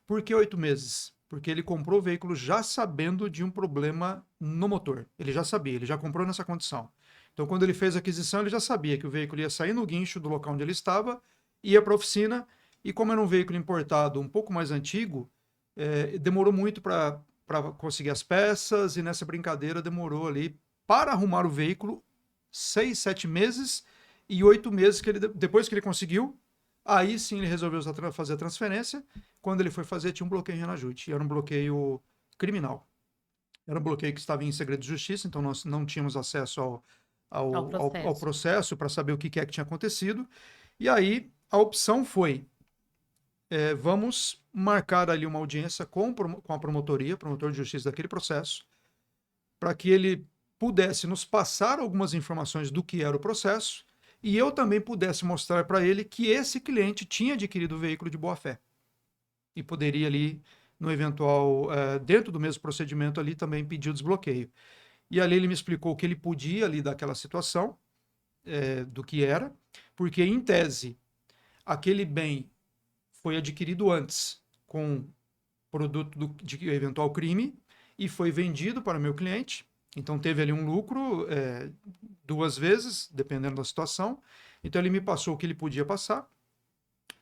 Por que 8 meses? Porque ele comprou o veículo já sabendo de um problema no motor. Ele já sabia, ele já comprou nessa condição. Então, quando ele fez a aquisição, ele já sabia que o veículo ia sair no guincho do local onde ele estava, ia para a oficina, e como era um veículo importado um pouco mais antigo, demorou muito para conseguir as peças, e nessa brincadeira demorou ali para arrumar o veículo 6, 7 meses e 8 meses que depois que ele conseguiu, aí sim ele resolveu fazer a transferência. Quando ele foi fazer, tinha um bloqueio em Renajude. E era um bloqueio criminal. Era um bloqueio que estava em segredo de justiça, então nós não tínhamos acesso Ao ao processo. processo para saber o que é que tinha acontecido. E aí a opção foi: vamos marcar ali uma audiência com a promotoria, promotor de justiça daquele processo, para que ele pudesse nos passar algumas informações do que era o processo e eu também pudesse mostrar para ele que esse cliente tinha adquirido o veículo de boa fé e poderia ali, no eventual, dentro do mesmo procedimento ali, também pedir o desbloqueio. E ali ele me explicou que ele podia ali daquela situação, do que era, porque em tese, aquele bem foi adquirido antes com produto de eventual crime e foi vendido para o meu cliente. Então teve ali um lucro 2 vezes, dependendo da situação. Então ele me passou o que ele podia passar.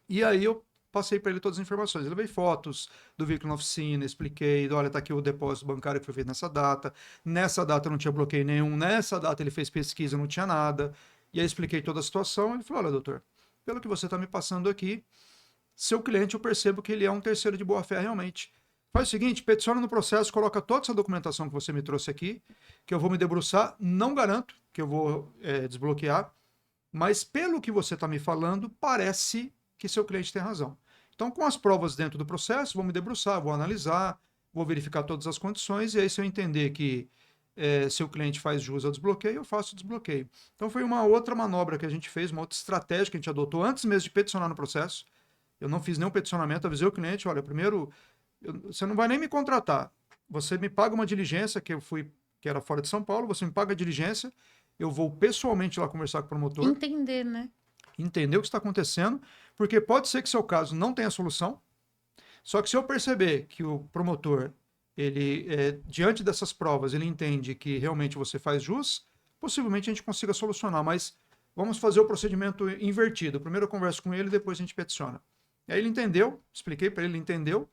E aí eu passei para ele todas as informações. Eu levei fotos do veículo na oficina, expliquei, olha, tá aqui o depósito bancário que foi feito nessa data. Nessa data não tinha bloqueio nenhum. Nessa data ele fez pesquisa, não tinha nada. E aí expliquei toda a situação. Ele falou, olha, doutor, pelo que você está me passando aqui, seu cliente eu percebo que ele é um terceiro de boa fé realmente. Faz o seguinte, peticiona no processo, coloca toda essa documentação que você me trouxe aqui, que eu vou me debruçar. Não garanto que eu vou desbloquear, mas pelo que você está me falando, parece que seu cliente tem razão. Então, com as provas dentro do processo, vou me debruçar, vou analisar, vou verificar todas as condições, e aí se eu entender que seu cliente faz jus ao desbloqueio, eu faço o desbloqueio. Então, foi uma outra manobra que a gente fez, uma outra estratégia que a gente adotou antes mesmo de peticionar no processo. Eu não fiz nenhum peticionamento, avisei o cliente, olha, primeiro, você não vai nem me contratar. você me paga uma diligência, que era fora de São Paulo, você me paga a diligência, eu vou pessoalmente lá conversar com o promotor, Entender, né? entender o que está acontecendo, porque pode ser que seu caso não tenha solução, só que se eu perceber que o promotor, diante dessas provas, ele entende que realmente você faz jus, possivelmente a gente consiga solucionar, mas vamos fazer o procedimento invertido. Primeiro eu converso com ele, depois a gente peticiona. Aí ele entendeu, expliquei para ele, ele entendeu,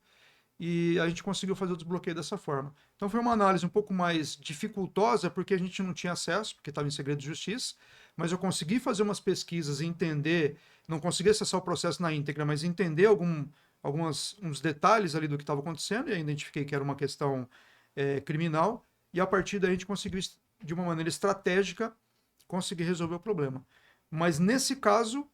e a gente conseguiu fazer o desbloqueio dessa forma. Então foi uma análise um pouco mais dificultosa, porque a gente não tinha acesso, porque estava em segredo de justiça, mas eu consegui fazer umas pesquisas e entender, não consegui acessar o processo na íntegra, mas entender uns detalhes ali do que estava acontecendo, e aí identifiquei que era uma questão criminal, e a partir daí a gente conseguiu, de uma maneira estratégica, conseguir resolver o problema. Mas nesse caso,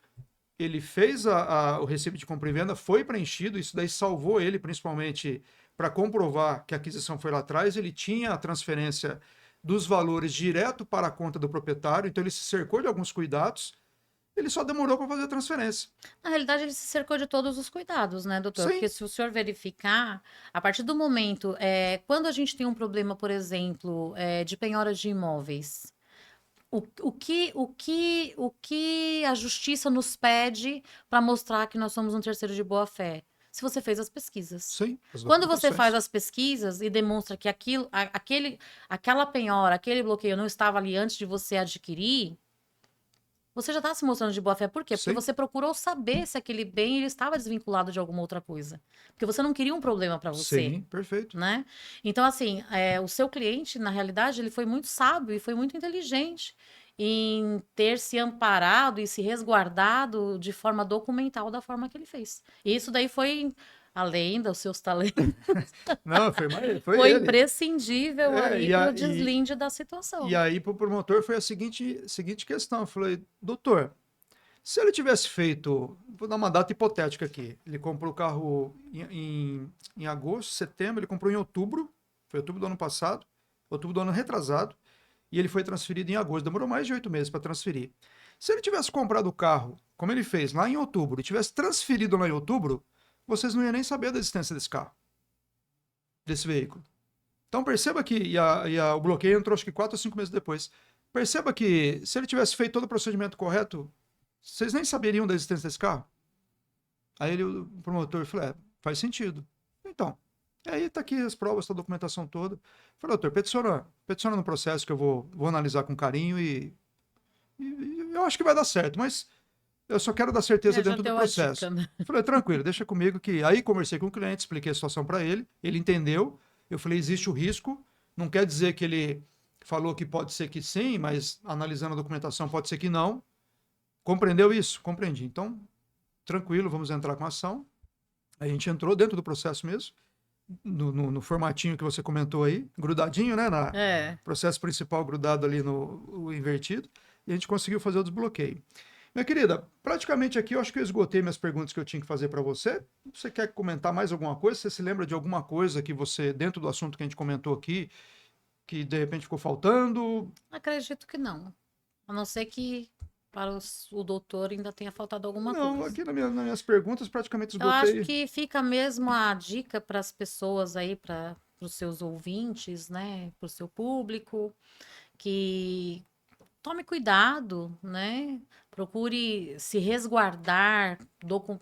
ele fez o recibo de compra e venda, foi preenchido, isso daí salvou ele, principalmente para comprovar que a aquisição foi lá atrás, ele tinha a transferência dos valores direto para a conta do proprietário, então ele se cercou de alguns cuidados, ele só demorou para fazer a transferência. Na realidade, ele se cercou de todos os cuidados, né, doutor? Sim, Porque se o senhor verificar, a partir do momento, quando a gente tem um problema, por exemplo, de penhora de imóveis, o que a justiça nos pede para mostrar que nós somos um terceiro de boa-fé? Se você fez as pesquisas. sim, as Quando você faz documentações. as pesquisas e demonstra que aquela penhora, aquele bloqueio não estava ali antes de você adquirir, você já está se mostrando de boa fé. Por quê? Porque Sim, você procurou saber se aquele bem ele estava desvinculado de alguma outra coisa. Porque você não queria um problema para você, sim, perfeito. né? Então, assim, o seu cliente, na realidade, ele foi muito sábio e foi muito inteligente em ter se amparado e se resguardado de forma documental da forma que ele fez. E isso daí foi além dos seus talentos, Não, foi foi ele. imprescindível É, aí para o deslinde da e situação. aí para o promotor foi a seguinte questão. Eu falei, doutor, se ele tivesse feito, vou dar uma data hipotética aqui, ele comprou o carro em agosto, setembro, ele comprou em outubro, foi outubro do ano passado, outubro do ano retrasado, e ele foi transferido em agosto, demorou mais de 8 meses para transferir. Se ele tivesse comprado o carro, como ele fez, lá em outubro, e tivesse transferido lá em outubro, vocês não iam nem saber da existência desse carro, desse veículo. Então perceba que o bloqueio entrou acho que 4 ou 5 meses depois. Perceba que se ele tivesse feito todo o procedimento correto, vocês nem saberiam da existência desse carro. Aí o promotor falou: faz sentido. Então, aí tá aqui as provas, tá a documentação toda. Falei, doutor, peticiona no processo que eu vou analisar com carinho e eu acho que vai dar certo, mas eu só quero dar certeza Já dentro do deu a dica, processo. né? Falei, tranquilo, deixa comigo que. Aí conversei com o cliente, expliquei a situação para ele entendeu. Eu falei, existe o risco, não quer dizer que ele falou que pode ser que sim, mas analisando a documentação pode ser que não. Compreendeu isso? Compreendi. Então, tranquilo, vamos entrar com a ação. A gente entrou dentro do processo mesmo, no formatinho que você comentou aí, grudadinho, né? Na É. processo principal grudado ali no invertido, e a gente conseguiu fazer o desbloqueio. Minha querida, praticamente aqui eu acho que eu esgotei minhas perguntas que eu tinha que fazer para você. Você quer comentar mais alguma coisa? Você se lembra de alguma coisa que você, dentro do assunto que a gente comentou aqui, que de repente ficou faltando? Acredito que não. A não ser que para o doutor ainda tenha faltado alguma Não, coisa. aqui nas minhas perguntas praticamente Eu acho esgotei. que fica mesmo a dica para as pessoas aí, para os seus ouvintes, né, para o seu público, que tome cuidado, né? Procure se resguardar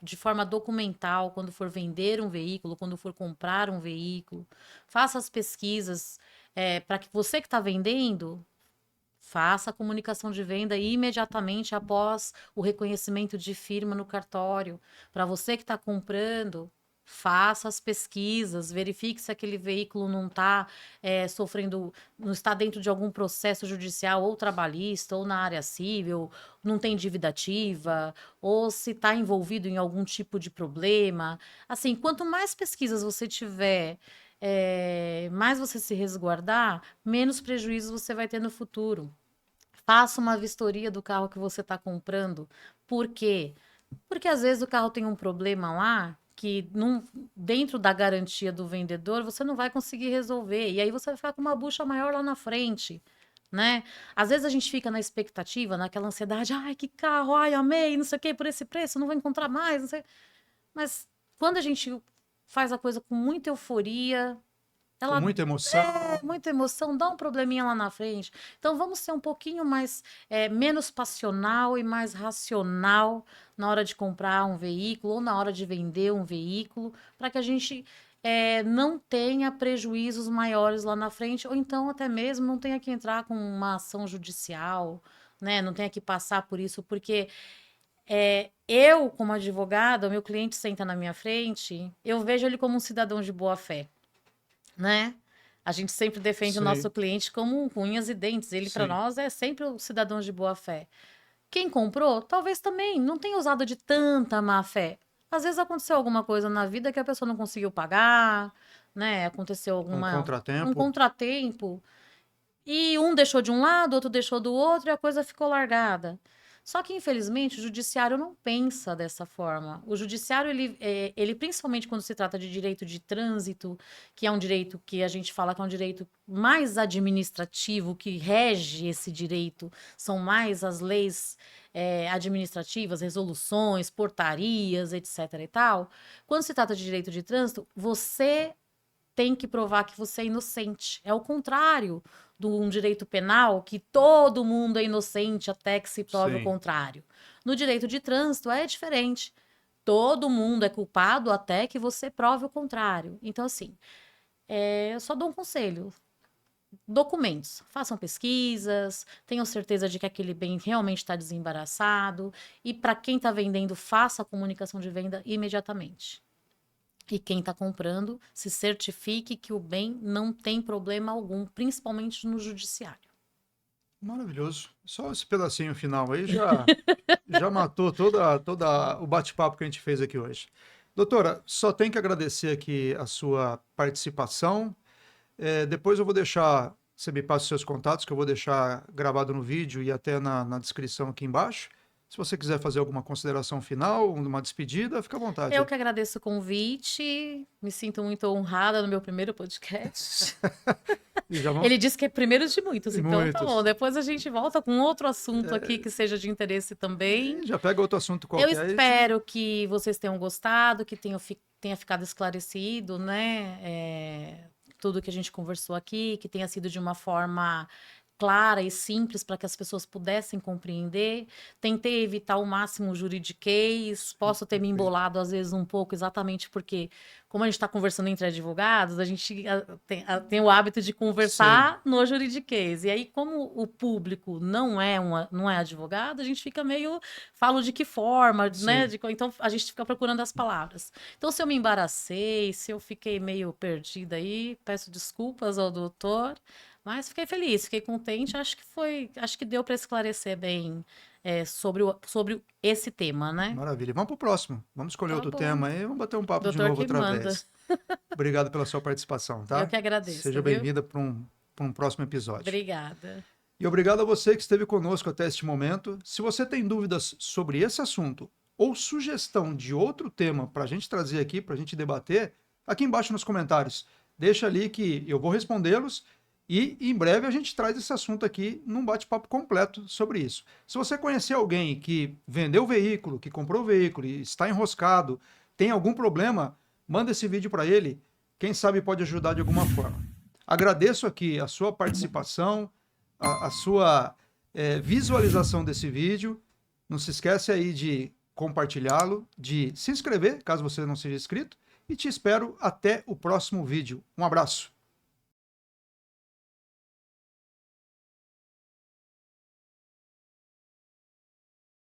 de forma documental quando for vender um veículo, quando for comprar um veículo. Faça as pesquisas para que você que está vendendo faça a comunicação de venda imediatamente após o reconhecimento de firma no cartório. Para você que está comprando, faça as pesquisas, verifique se aquele veículo não está sofrendo, não está dentro de algum processo judicial ou trabalhista ou na área civil, não tem dívida ativa, ou se está envolvido em algum tipo de problema. Assim, quanto mais pesquisas você tiver, mais você se resguardar, menos prejuízos você vai ter no futuro. Faça uma vistoria do carro que você está comprando. Por quê? Porque às vezes o carro tem um problema lá que dentro da garantia do vendedor você não vai conseguir resolver. E aí você vai ficar com uma bucha maior lá na frente, né? Às vezes a gente fica na expectativa, naquela ansiedade, ai, que carro, ai, amei, não sei o quê, por esse preço, não vou encontrar mais, não sei. Mas quando a gente faz a coisa com muita euforia, Com muita emoção. Muita emoção, dá um probleminha lá na frente. Então vamos ser um pouquinho mais, menos passional e mais racional na hora de comprar um veículo ou na hora de vender um veículo, para que a gente não tenha prejuízos maiores lá na frente, ou então até mesmo não tenha que entrar com uma ação judicial, né? Não tenha que passar por isso, porque eu, como advogada, o meu cliente senta na minha frente, eu vejo ele como um cidadão de boa fé, né? A gente sempre defende o Sim, nosso cliente como com unhas e dentes. Ele, para sim. nós, é sempre o cidadão de boa fé. Quem comprou, talvez também não tenha usado de tanta má fé. Às vezes aconteceu alguma coisa na vida que a pessoa não conseguiu pagar, né? Aconteceu Um um contratempo. contratempo. E um deixou de um lado, outro deixou do outro e a coisa ficou largada. Só que, infelizmente, o judiciário não pensa dessa forma. O judiciário, ele principalmente quando se trata de direito de trânsito, que é um direito que a gente fala que é um direito mais administrativo, que rege esse direito, são mais as leis administrativas, resoluções, portarias, etc. e tal. Quando se trata de direito de trânsito, você tem que provar que você é inocente. É o contrário de um direito penal, que todo mundo é inocente até que se prove o Sim. contrário. No direito de trânsito é diferente. Todo mundo é culpado até que você prove o contrário. Então, assim, eu só dou um conselho. Documentos. Façam pesquisas, tenham certeza de que aquele bem realmente está desembaraçado. E para quem está vendendo, faça a comunicação de venda imediatamente. E quem está comprando, se certifique que o bem não tem problema algum, principalmente no judiciário. Maravilhoso. Só esse pedacinho final aí já matou toda o bate-papo que a gente fez aqui hoje. Doutora, só tenho que agradecer aqui a sua participação. Depois eu vou deixar, você me passa os seus contatos, que eu vou deixar gravado no vídeo e até na descrição aqui embaixo. Se você quiser fazer alguma consideração final, uma despedida, fica à vontade Eu aí. que agradeço o convite, me sinto muito honrada no meu primeiro podcast. E já vamos. Ele disse que é primeiro de muitos, E então tá bom. muitos. Depois a gente volta com outro assunto aqui que seja de interesse também. Já pega outro assunto Eu qualquer e espero que vocês tenham gostado, que tenha ficado esclarecido, né? Tudo que a gente conversou aqui, que tenha sido de uma forma clara e simples para que as pessoas pudessem compreender. Tentei evitar o máximo o juridiquês, posso ter me embolado às vezes um pouco, exatamente porque, como a gente está conversando entre advogados, a gente tem o hábito de conversar no juridiquês. E aí, como o público não é advogado, a gente fica meio, falo de que forma, né? Sim. Então a gente fica procurando as palavras. Então, se eu me embaracei, se eu fiquei meio perdida aí, peço desculpas ao doutor. Mas fiquei feliz, fiquei contente. Acho que deu para esclarecer bem sobre esse tema, né? Maravilha. Vamos para o próximo. Vamos escolher Tá outro bom. tema aí. Vamos bater um papo de Doutor novo que outra manda. vez. Obrigado pela sua participação, Eu tá? que agradeço, Seja viu? bem-vinda para um próximo episódio. Obrigada. E obrigado a você que esteve conosco até este momento. Se você tem dúvidas sobre esse assunto ou sugestão de outro tema para a gente trazer aqui, para a gente debater, aqui embaixo nos comentários. Deixa ali que eu vou respondê-los e em breve a gente traz esse assunto aqui num bate-papo completo sobre isso. Se você conhecer alguém que vendeu o veículo, que comprou o veículo e está enroscado, tem algum problema, manda esse vídeo para ele. Quem sabe pode ajudar de alguma forma. Agradeço aqui a sua participação, a sua visualização desse vídeo. Não se esquece aí de compartilhá-lo, de se inscrever, caso você não seja inscrito, e te espero até o próximo vídeo. Um abraço.